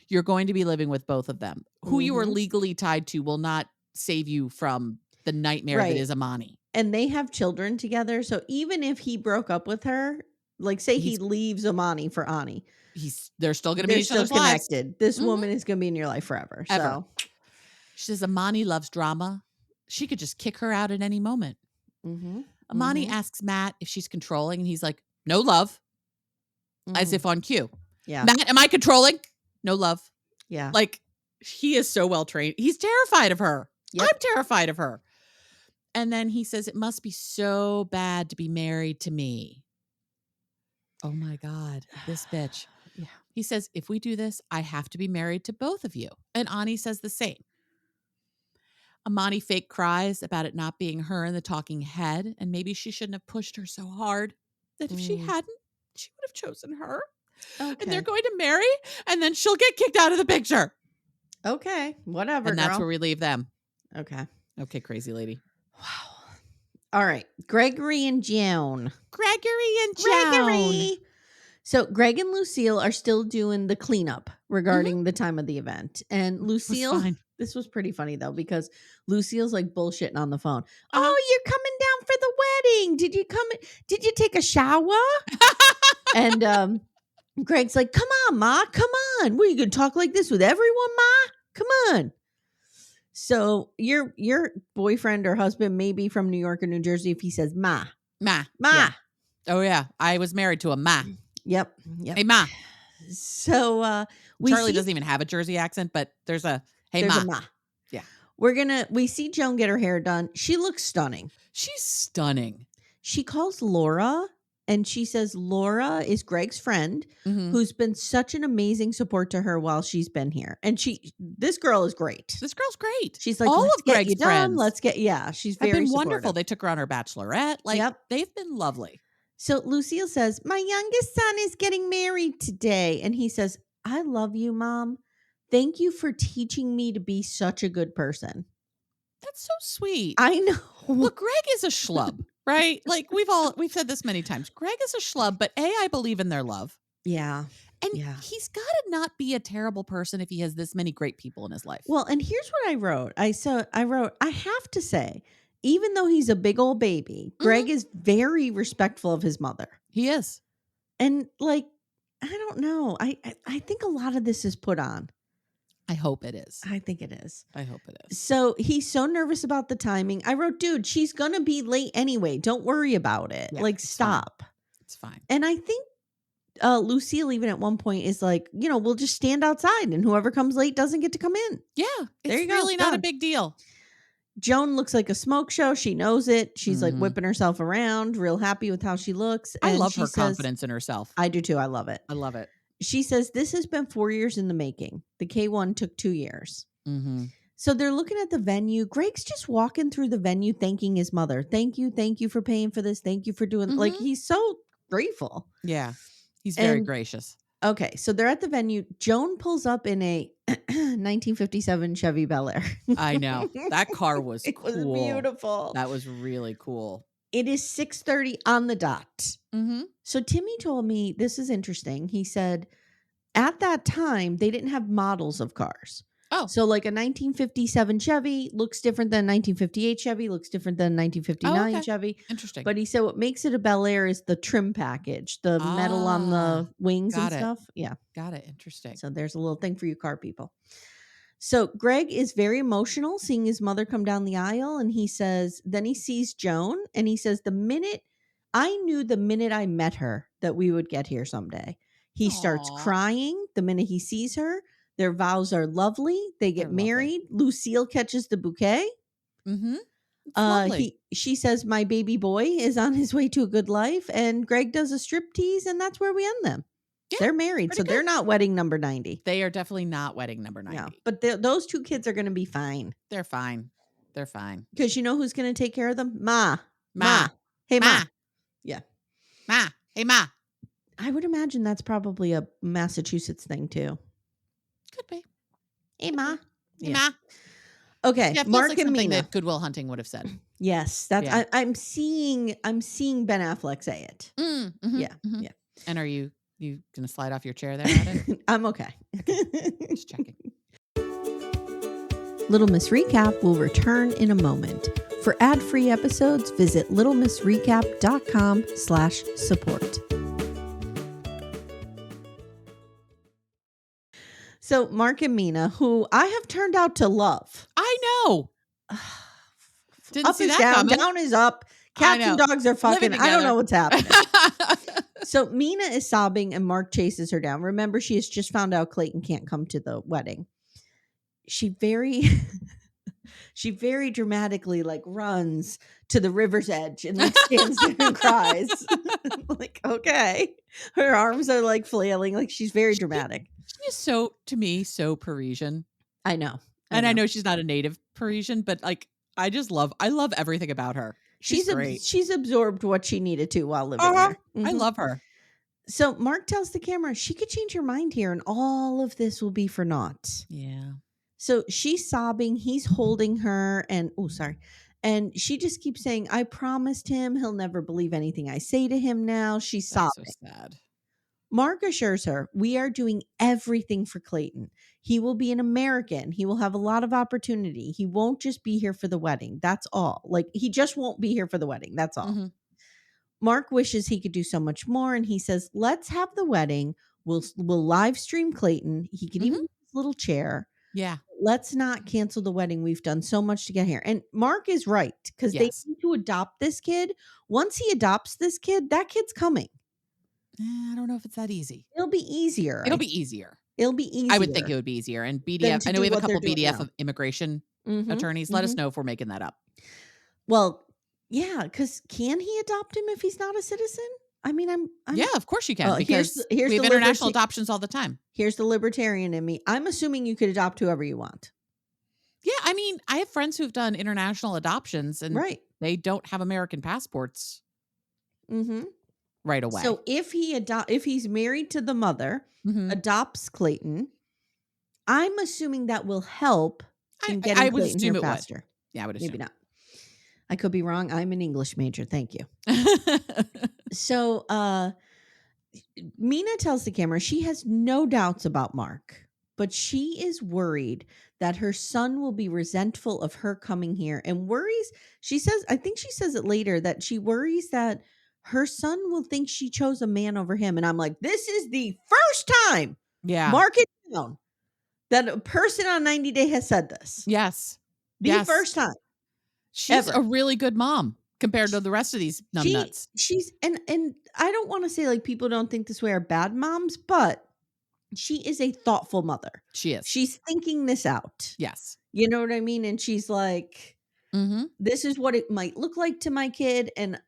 you're going to be living with both of them. Who you are legally tied to will not save you from the nightmare that is Amani. And they have children together. So even if he broke up with her, like say he leaves Amani for Ani, they're still going to be each other's lives. Connected. This woman is going to be in your life forever. Ever. So she says Amani loves drama. She could just kick her out at any moment. Amani asks Matt if she's controlling, and he's like, no love. As if on cue. Yeah. Matt, am I controlling? No love. Yeah. Like, he is so well trained. He's terrified of her. Yep. I'm terrified of her. And then he says, it must be so bad to be married to me. Oh my God, this bitch. Yeah. He says, if we do this, I have to be married to both of you. And Ani says the same. Amani fake cries about it not being her in the talking head. And maybe she shouldn't have pushed her so hard. That if she hadn't, she would have chosen her. Okay. And they're going to marry, and then she'll get kicked out of the picture. Okay, whatever. And that's where we leave them. Okay. Okay, crazy lady. Wow. All right, Gregory and Joan. Gregory. So Greg and Lucille are still doing the cleanup regarding the time of the event. And Lucille, this was pretty funny though, because Lucille's like bullshitting on the phone. Oh, you're coming down for the wedding. Did you take a shower? And Greg's like, come on, Ma, come on. What, are you going to talk like this with everyone, Ma? Come on. So your boyfriend or husband may be from New York or New Jersey if he says Ma. Yeah. Oh, yeah. I was married to a Ma. Yep. Hey, Ma. So Charlie doesn't even have a Jersey accent, but there's a Ma. Yeah. We see Joan get her hair done. She looks stunning. She's stunning. She calls Laura. And she says Laura is Greg's friend who's been such an amazing support to her while she's been here. And this girl is great. This girl's great. She's like, all of Greg's friends. She's very been supportive. Wonderful. They took her on her bachelorette. They've been lovely. So Lucille says, my youngest son is getting married today. And he says, I love you, Mom. Thank you for teaching me to be such a good person. That's so sweet. I know. Look, Greg is a schlub. Right? Like we've said this many times. Greg is a schlub, but I believe in their love. Yeah. And he's got to not be a terrible person if he has this many great people in his life. Well, and here's what I wrote. I wrote, I have to say, even though he's a big old baby, Greg is very respectful of his mother. He is. And I don't know. I think a lot of this is put on. I hope it is. I think it is. I hope it is. So he's so nervous about the timing. I wrote, dude, she's going to be late anyway. Don't worry about it. Yeah, stop. Fine. It's fine. And I think Lucille even at one point is like, we'll just stand outside and whoever comes late doesn't get to come in. Yeah. It's really not a big deal. Joan looks like a smoke show. She knows it. She's like whipping herself around, real happy with how she looks. And I love her confidence in herself. I do too. I love it. I love it. She says, this has been 4 years in the making. The K1 took 2 years. So they're looking at the venue. Greg's just walking through the venue, thanking his mother. Thank you for paying for this. Thank you for doing, he's so grateful. Yeah, he's very gracious. Okay, so they're at the venue. Joan pulls up in a 1957 Chevy Bel Air. I know. That car was cool. It was beautiful. That was really cool. It is 6:30 on the dot. So Timmy told me, this is interesting. He said, at that time, they didn't have models of cars. Oh. So like a 1957 Chevy looks different than 1958 Chevy, looks different than 1959 Chevy. Interesting. But he said what makes it a Bel Air is the trim package, the metal on the wings and stuff. Yeah. Got it. Interesting. So there's a little thing for you car people. So Greg is very emotional seeing his mother come down the aisle. And he says, then he sees Joan and he says, the minute I met her that we would get here someday. He starts crying the minute he sees her. Their vows are lovely. They get married. Lovely. Lucille catches the bouquet. She says, my baby boy is on his way to a good life. And Greg does a striptease and that's where we end them. Yeah, they're married. So they're not wedding number 90. They are definitely not wedding number 90. No, but those two kids are going to be fine. They're fine. They're fine. Because you know who's going to take care of them? Ma. Ma. Hey, Ma. Ma. Yeah. Ma. Hey, Ma. I would imagine that's probably a Massachusetts thing too. Could be. Hey, Ma. Hey, Ma. Okay, Yeah, it feels Mark like and something Mina. that Goodwill Hunting would have said. Yes, that's I'm seeing Ben Affleck say it. Yeah. And are you gonna slide off your chair there, Adam? I'm okay. Just checking. Little Miss Recap will return in a moment. For ad-free episodes, visit littlemissrecap.com/support. So Mark and Mina, who I have turned out to love. I know. Didn't up see is that down, coming. down is up. Cats and dogs are fucking. I don't know what's happening. So Mina is sobbing and Mark chases her down. Remember, she has just found out Clayton can't come to the wedding. She very dramatically like runs to the river's edge and like stands there and cries. Like, okay. Her arms are like flailing. Like she's very dramatic. She is to me, so Parisian. I know. I know she's not a native Parisian, but like, I love everything about her. She's great. She's absorbed what she needed to while living there. Mm-hmm. I love her. So Mark tells the camera she could change her mind here and all of this will be for naught. Yeah. So she's sobbing. He's holding her and and she just keeps saying, I promised him he'll never believe anything I say to him now. She's sobbing. So sad. Mark assures her, we are doing everything for Clayton. He will be an American. He will have a lot of opportunity. He won't just be here for the wedding. That's all. Like, he just won't be here for the wedding. That's all. Mm-hmm. Mark wishes he could do so much more. And he says, let's have the wedding. We'll live stream Clayton. He can even have his little chair. Yeah. Let's not cancel the wedding. We've done so much to get here. And Mark is right because they need to adopt this kid. Once he adopts this kid, that kid's coming. I don't know if it's that easy. It'll be easier. It'll be easier. I would think it would be easier. And BDF, I know we have a couple BDF of immigration attorneys. Let us know if we're making that up. Well, yeah, because can he adopt him if he's not a citizen? I mean, I'm yeah, of course you can. Because here's we have international adoptions all the time. Here's the libertarian in me. I'm assuming you could adopt whoever you want. Yeah, I mean, I have friends who've done international adoptions and they don't have American passports. Right away. So if he's married to the mother, adopts Clayton, I'm assuming that will help in getting Clayton here faster. Yeah, I would assume. Maybe not. I could be wrong. I'm an English major. Thank you. So Mina tells the camera she has no doubts about Mark, but she is worried that her son will be resentful of her coming here and worries. I think she says it later, that she worries that her son will think she chose a man over him. And I'm like, this is the first time, mark it down, that a person on 90 Day has said this. Yes. The first time. She's a really good mom compared to the rest of these numbnuts. She's, and I don't want to say like people don't think this way are bad moms, but she is a thoughtful mother. She is. She's thinking this out. Yes. You know what I mean? And she's like, this is what it might look like to my kid. And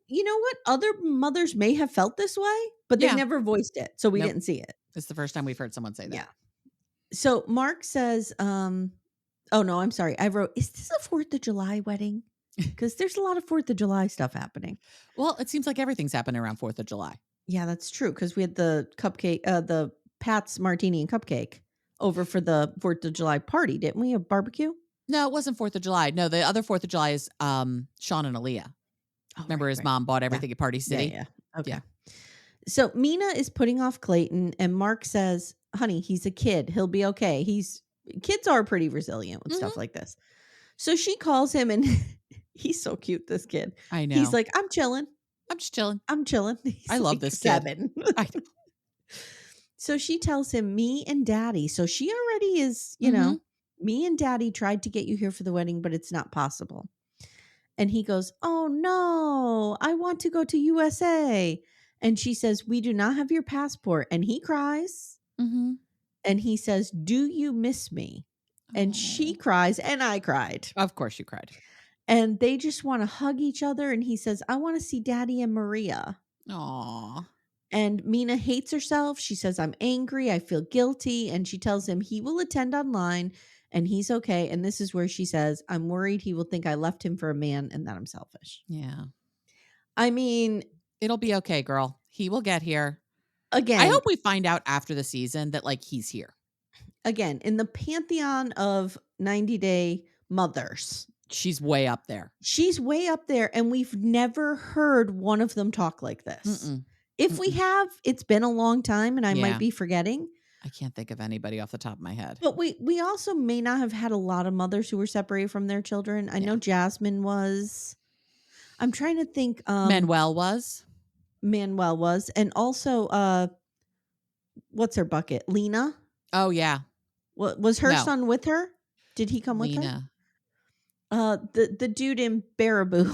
you know what? Other mothers may have felt this way, but they never voiced it. So we didn't see it. It's the first time we've heard someone say that. Yeah. So Mark says, oh no, I'm sorry. I wrote, is this a 4th of July wedding? Because there's a lot of 4th of July stuff happening. Well, it seems like everything's happening around 4th of July. Yeah, that's true. Because we had the cupcake, the Pat's Martini and Cupcake over for the 4th of July party, didn't we? A barbecue? No, it wasn't 4th of July. No, the other 4th of July is Shawn and Alliya. Remember his mom bought everything at Party City? Yeah. Okay. Yeah. So Mina is putting off Clayton and Mark says, honey, he's a kid. He'll be okay. Kids are pretty resilient with stuff like this. So she calls him and he's so cute, this kid. I know. He's like, I'm chilling. I'm just chilling. I'm chilling. I love this 7. Kid. So she tells him, me and daddy. So she already is, you know, me and daddy tried to get you here for the wedding, but it's not possible. And he goes, oh no, I want to go to USA. And she says, we do not have your passport. And he cries. And he says, do you miss me? And she cries and I cried. Of course you cried. And they just want to hug each other. And he says, I want to see Daddy and Maria. Aww. And Mina hates herself. She says, I'm angry. I feel guilty. And she tells him he will attend online and he's okay. And this is where she says, I'm worried he will think I left him for a man and that I'm selfish. Yeah. I mean, it'll be okay, girl. He will get here. Again, I hope we find out after the season that like he's here. Again, in the pantheon of 90-day mothers, she's way up there. She's way up there, and we've never heard one of them talk like this. If we have, it's been a long time, and I might be forgetting. I can't think of anybody off the top of my head. But we also may not have had a lot of mothers who were separated from their children. I know Jasmine was. I'm trying to think. Manuel was. And also, what's her bucket? Lena? Oh, yeah. What was her son with her? Did he come with her? The dude in Baraboo.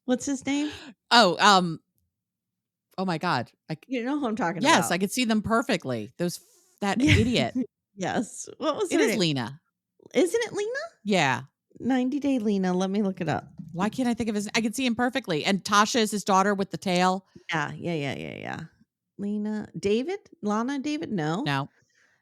What's his name? Oh my God. You know who I'm talking about. Yes, I could see them perfectly. That idiot. Yes. What was it? It is Lena. Isn't it Lena? Yeah. 90-day Lena. Let me look it up. Why can't I think of his? I can see him perfectly. And Tasha is his daughter with the tail. Yeah. Lena. David? Lana David? No.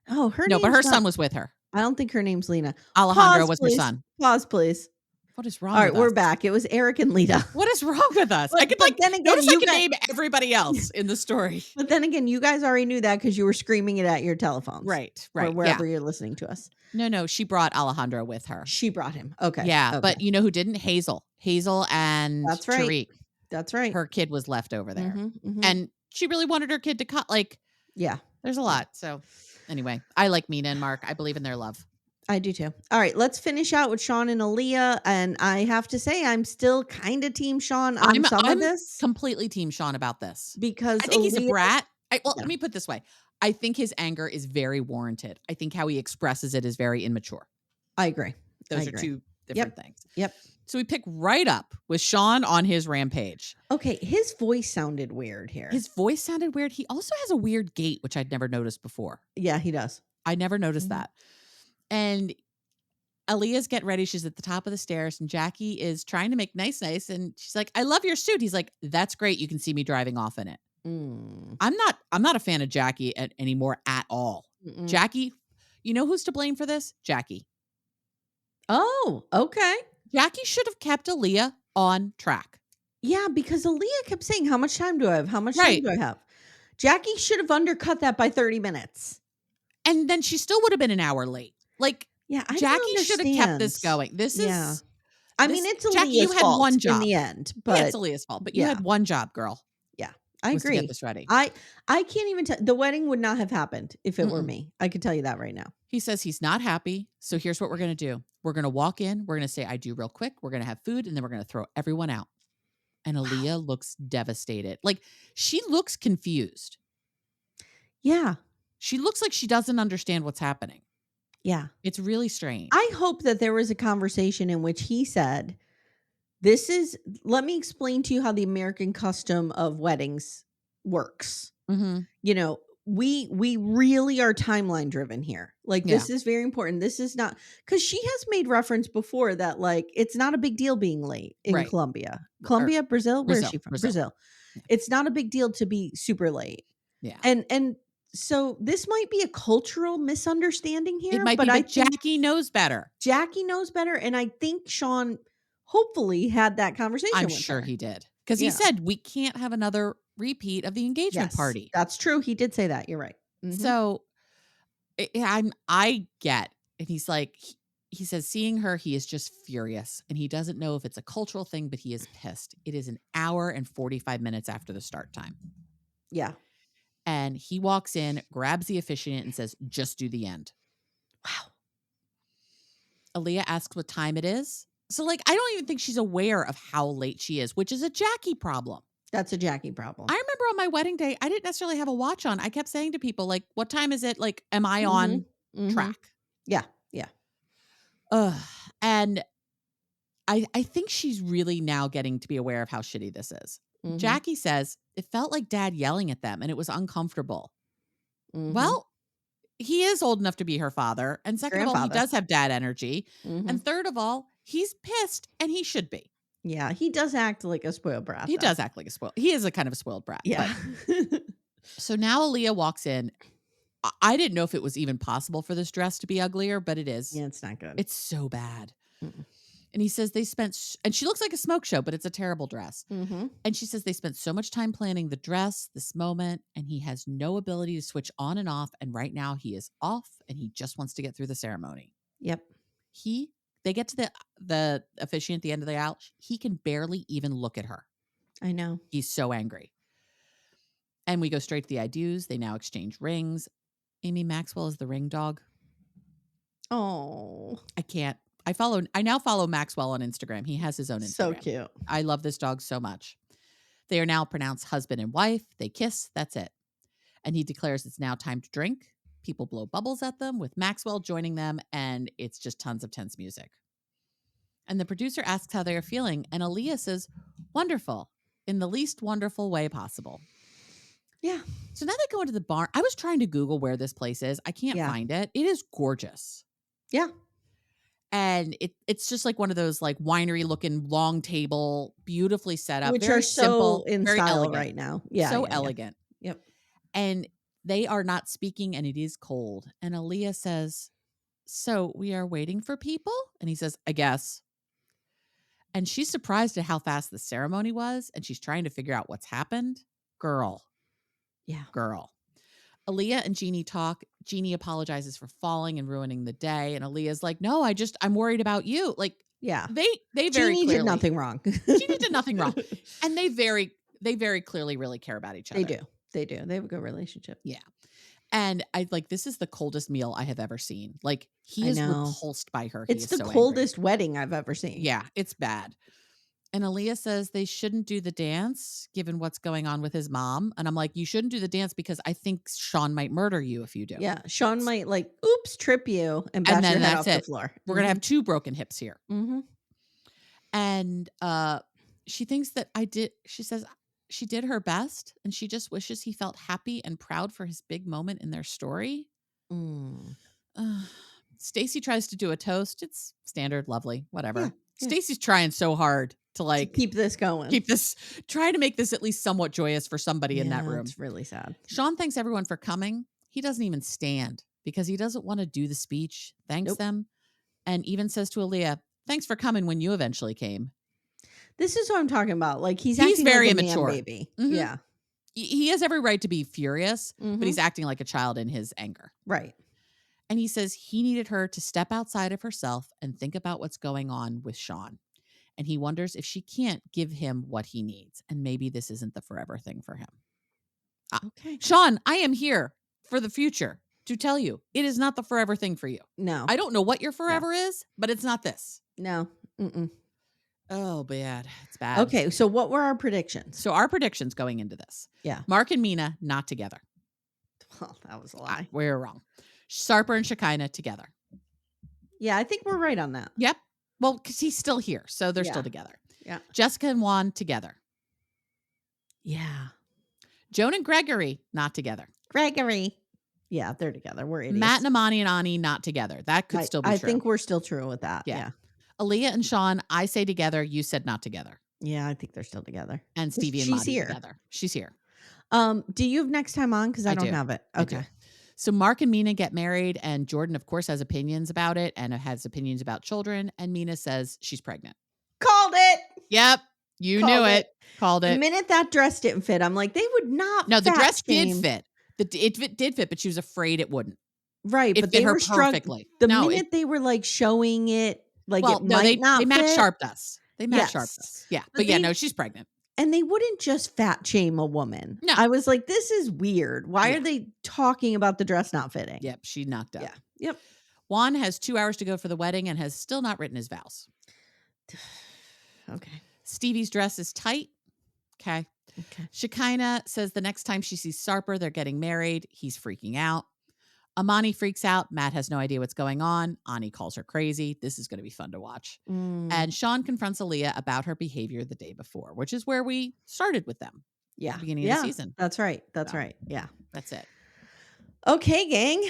Oh, her No, but her son was with her. I don't think her name's Lena. Alejandro was her son. Pause, please. What is wrong with us? All right, we're back. It was Eric and Lita. What is wrong with us? I could notice I can name everybody else in the story. But then again, you guys already knew that because you were screaming it at your telephones. Right. Or wherever you're listening to us. No, she brought Alejandro with her. She brought him. Okay. Yeah, okay. But you know who didn't? Hazel and That's right. Tariq. That's right. Her kid was left over there. And she really wanted her kid to cut. Yeah. There's a lot. So anyway, I like Mina and Mark. I believe in their love. I do too. All right, let's finish out with Shawn and Alliya. And I have to say, I'm still kind of team Shawn on some of this. Completely team Shawn about this. Because I think he's a brat. Let me put it this way. I think his anger is very warranted. I think how he expresses it is very immature. I agree. Those are two different things. Yep. So we pick right up with Shawn on his rampage. Okay, his voice sounded weird here. His voice sounded weird. He also has a weird gait, which I'd never noticed before. Yeah, he does. I never noticed that. And Alliya's getting ready. She's at the top of the stairs, and Jackie is trying to make nice. And she's like, I love your suit. He's like, that's great. You can see me driving off in it. I'm not a fan of Jackie anymore at all. Jackie, you know who's to blame for this? Jackie. Oh, okay. Jackie should have kept Alliya on track. Yeah, because Alliya kept saying, how much time do I have? How much time do I have? Jackie should have undercut that by 30 minutes. And then she still would have been an hour late. Jackie should have kept this going. This is... I mean, it's Alliya's Jackie, you had fault one job in the end. But it's Alliya's fault. But you had one job, girl. Yeah, I agree. To get this ready. I can't even tell. The wedding would not have happened if it were me. I could tell you that right now. He says he's not happy. So here's what we're going to do. We're going to walk in. We're going to say, I do real quick. We're going to have food. And then we're going to throw everyone out. And Alliya looks devastated. She looks confused. Yeah. She looks like she doesn't understand what's happening. Yeah. It's really strange. I hope that there was a conversation in which he said, let me explain to you how the American custom of weddings works. You know, we really are timeline driven here. This is very important. This is not, because she has made reference before that, it's not a big deal being late in Colombia. Brazil? Where is she from? Brazil. Yeah. It's not a big deal to be super late. Yeah. And so this might be a cultural misunderstanding here. It might be, but Jackie knows better. Jackie knows better. And I think Shawn hopefully had that conversation I'm with sure her. he did. Because he said, we can't have another repeat of the engagement party. That's true. He did say that. You're right. So I get, and he's like, he says, seeing her, he is just furious. And he doesn't know if it's a cultural thing, but he is pissed. It is an hour and 45 minutes after the start time. Yeah. And he walks in, grabs the officiant and says, just do the end. Wow. Alliya asks what time it is. So I don't even think she's aware of how late she is, which is a Jackie problem. That's a Jackie problem. I remember on my wedding day, I didn't necessarily have a watch on. I kept saying to people, what time is it? Am I on track? Yeah. Yeah. And I think she's really now getting to be aware of how shitty this is. Jackie says, it felt like dad yelling at them and it was uncomfortable. Well, he is old enough to be her father. And second of all, he does have dad energy. And third of all, he's pissed and he should be. Yeah, he does act like a spoiled brat. He does act like a spoiled. He is a kind of a spoiled brat. Yeah. So now Alliya walks in I didn't know if it was even possible for this dress to be uglier, but it is. Yeah, it's not good. It's so bad. Mm-mm. And he says they spent, and she looks like a smoke show, but it's a terrible dress. Mm-hmm. And she says they spent so much time planning the dress, this moment, and he has no ability to switch on and off. And right now he is off and he just wants to get through the ceremony. Yep. They get to the officiant at the end of the aisle. He can barely even look at her. I know. He's so angry. And we go straight to the I do's. They now exchange rings. Amy Maxwell is the ring dog. Oh. I can't. I now follow Maxwell on Instagram. He has his own Instagram. So cute. I love this dog so much. They are now pronounced husband and wife. They kiss. That's it. And he declares it's now time to drink. People blow bubbles at them with Maxwell joining them. And it's just tons of tense music. And the producer asks how they are feeling. And Alliya says, wonderful, in the least wonderful way possible. Yeah. So now they go into the barn. I was trying to Google where this place is. I can't find it. It is gorgeous. Yeah. And it's just like one of those like winery looking long table, beautifully set up, which very are simple, so in very style elegant. right now. Yeah. So elegant. Yep. And they are not speaking and it is cold. And Alliya says, so we are waiting for people? And he says, I guess. And she's surprised at how fast the ceremony was. And she's trying to figure out what's happened. Girl. Yeah. Girl. Alliya and Jeannie talk. Jeannie apologizes for falling and ruining the day. And Aliyah's like, no, I'm worried about you. Like, yeah, they very Jeannie clearly did nothing wrong. Jeannie did nothing wrong. And they very clearly really care about each other. They do. They have a good relationship. Yeah. And this is the coldest meal I have ever seen. Like, he is repulsed by her. It's the coldest wedding I've ever seen. Yeah, it's bad. And Alliya says they shouldn't do the dance given what's going on with his mom. And I'm like, you shouldn't do the dance because I think Shawn might murder you if you do. Yeah. Shawn might trip you and bash your head off the floor. We're going to have 2 broken hips here. Mm-hmm. And she thinks that she says she did her best and she just wishes he felt happy and proud for his big moment in their story. Stacy tries to do a toast. It's standard, lovely, whatever. Yeah. Stacy's trying so hard to keep this going. Try to make this at least somewhat joyous for somebody in that room. It's really sad. Shawn thanks everyone for coming. He doesn't even stand because he doesn't want to do the speech. Thanks them. And even says to Alliya, thanks for coming when you eventually came. This is what I'm talking about. Like he's very like a immature. Man baby. Mm-hmm. Yeah. He has every right to be furious, but he's acting like a child in his anger. Right. And he says he needed her to step outside of herself and think about what's going on with Shawn. And he wonders if she can't give him what he needs. And maybe this isn't the forever thing for him. Okay. Shawn, I am here for the future to tell you it is not the forever thing for you. No. I don't know what your forever is, but it's not this. No. Mm-mm. Oh, bad. It's bad. Okay. So what were our predictions? So our predictions going into this. Yeah. Mark and Mina not together. Well, that was a lie. We're wrong. Sarper and Shekinah together. Yeah, I think we're right on that. Yep. Well, because he's still here, so they're still together. Yeah. Jessica and Juan together. Yeah. Joan and Gregory not together. Gregory. Yeah, they're together. We're idiots. Matt and Amani and Ani not together. That could still be true. I think we're still true with that. Yeah. Alliya and Shawn, I say together. You said not together. Yeah, I think they're still together. And Stevi and Madi together. She's here. Do you have next time on? Because I don't have it. Okay. So Mark and Mina get married, and Jordan, of course, has opinions about it and has opinions about children. And Mina says she's pregnant. Called it. Yep. You knew it. Called it. The minute that dress didn't fit, I'm like, they would not. No, the dress did fit. It did fit, but she was afraid it wouldn't. Right. But they were perfectly. The minute they were like showing it, like they Matt Sharped us. They Matt Sharped us. Yeah. But no, she's pregnant. And they wouldn't just fat shame a woman. No. I was like, this is weird. Why are they talking about the dress not fitting? Yep. She knocked up. Yeah. Yep. Juan has 2 hours to go for the wedding and has still not written his vows. Okay. Stevie's dress is tight. Okay. Shekinah says the next time she sees Sarper, they're getting married. He's freaking out. Amani freaks out. Matt has no idea what's going on. Ani calls her crazy. This is going to be fun to watch. And Shawn confronts Alliya about her behavior the day before, which is where we started with them. Yeah. At the beginning of the season. That's right. That's right. Yeah. That's it. Okay, gang.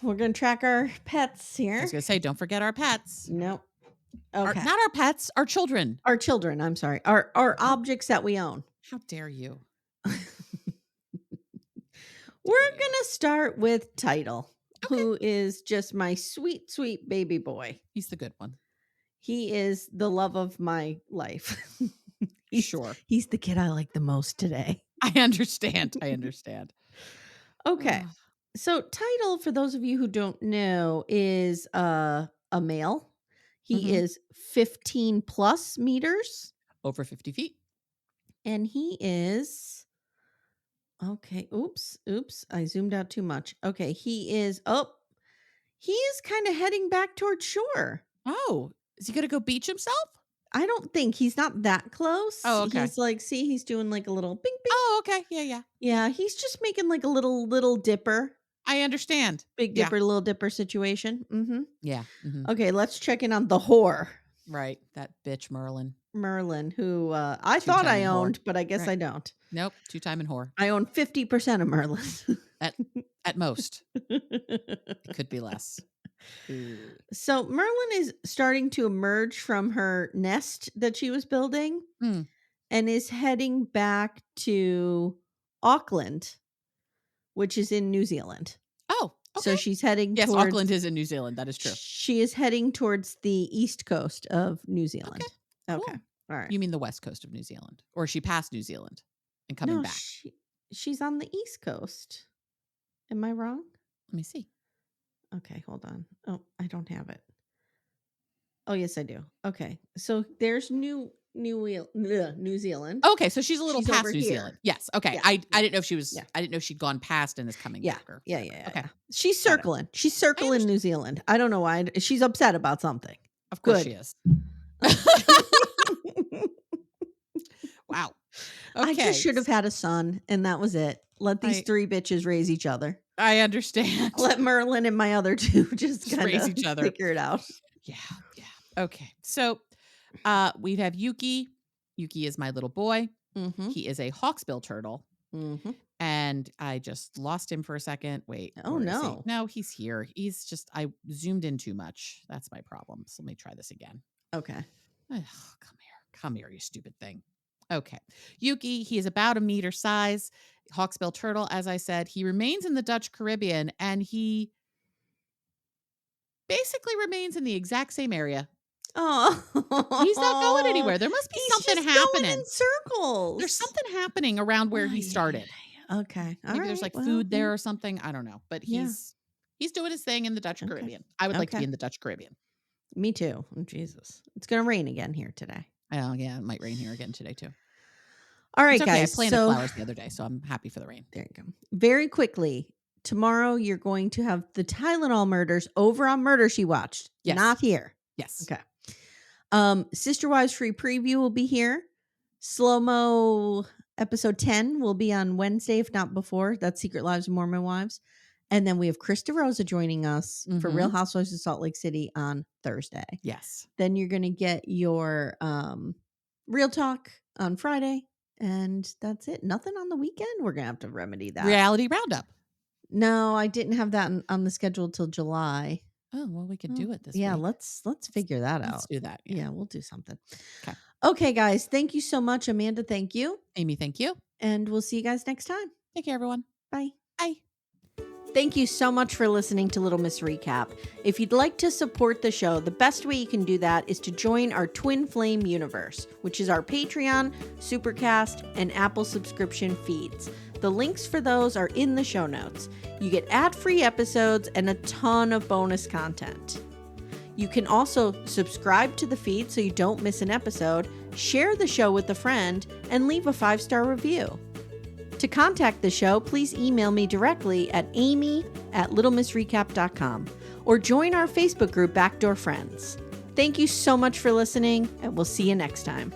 We're going to track our pets here. I was going to say, don't forget our pets. Nope. Okay. Not our pets, our children. Our children. I'm sorry. Our objects that we own. How dare you? We're going to start with Title, Okay. who is just my sweet, sweet baby boy. He's the good one. He is the love of my life. Sure. He's the kid I like the most today. I understand. Okay. So Title, for those of you who don't know, is a male. He is 15 plus meters. Over 50 feet. And he is... Okay. Oops. I zoomed out too much. Okay. He is kind of heading back towards shore. Oh, is he going to go beach himself? I don't think he's not that close. Oh, okay. He's like, see, he's doing like a little bing, bing. Oh, okay. Yeah. Yeah. He's just making like a little dipper. I understand. Big dipper, little dipper situation. Mm-hmm. Yeah. Okay. Let's check in on the whore. Right. That bitch Merlin, who I thought I owned, but I guess I don't. Nope. 2-time and whore. I own 50% of Merlin. At most. It could be less. So Merlin is starting to emerge from her nest that she was building and is heading back to Auckland, which is in New Zealand. Oh, okay. So she's heading towards... Yes, Auckland is in New Zealand. That is true. She is heading towards the east coast of New Zealand. Okay. Cool. All right. You mean the west coast of New Zealand? Or is she past New Zealand and coming back? She's on the east coast. Am I wrong? Let me see. Okay, hold on. Oh, I don't have it. Oh, yes, I do. Okay. So there's New Zealand. Okay, so she's a little past New here. Zealand. Yes. Okay. Yeah. I didn't know if she was I didn't know she'd gone past and is coming back. Yeah. Okay. She's circling. She's circling New Zealand. I don't know why. She's upset about something. Of course she is. Wow. Okay. I just should have had a son, and that was it. Let these three bitches raise each other. I understand. Let Merlin and my other two just kind raise of each other. figure it out. Yeah. Okay. So we have Yuki. Yuki is my little boy. He is a hawksbill turtle. And I just lost him for a second. Wait. Oh, no. No, he's here. He's just, I zoomed in too much. That's my problem. So let me try this again. Okay. Oh, come here, you stupid thing. Okay. Yuki, he is about 1 meter size. Hawksbill turtle, as I said. He remains in the Dutch Caribbean, and he basically remains in the exact same area. Oh, he's not going anywhere. There must be something happening. Going in circles. There's something happening around where he started. Okay. Maybe there's like food there or something. I don't know. But he's doing his thing in the Dutch Caribbean. I would like to be in the Dutch Caribbean. Me too. Oh, Jesus. It's going to rain again here today. Oh, yeah. It might rain here again today, too. All right, guys. I planted flowers the other day, so I'm happy for the rain. There you go. Very quickly, tomorrow you're going to have the Tylenol murders over on Murder She Watched. Yes. Not here. Yes. Okay. Sister Wives Free Preview will be here. Slow-mo episode 10 will be on Wednesday, if not before. That's Secret Lives of Mormon Wives. And then we have Krista Rosa joining us for Real Housewives of Salt Lake City on Thursday. Yes. Then you're going to get your Real Talk on Friday. And that's it. Nothing on the weekend. We're going to have to remedy that. Reality Roundup. No, I didn't have that on the schedule till July. Oh, well, we could do it this week. Yeah, let's figure that out. Let's do that. Yeah, we'll do something. Okay, guys. Thank you so much. Amanda, thank you. Amy, thank you. And we'll see you guys next time. Take care, everyone. Bye. Bye. Thank you so much for listening to Little Miss Recap. If you'd like to support the show, the best way you can do that is to join our Twin Flame universe, which is our Patreon, Supercast, and Apple subscription feeds. The links for those are in the show notes. You get ad-free episodes and a ton of bonus content. You can also subscribe to the feed so you don't miss an episode, share the show with a friend, and leave a 5-star review. To contact the show, please email me directly at amy@littlemissrecap.com or join our Facebook group Backdoor Friends. Thank you so much for listening, and we'll see you next time.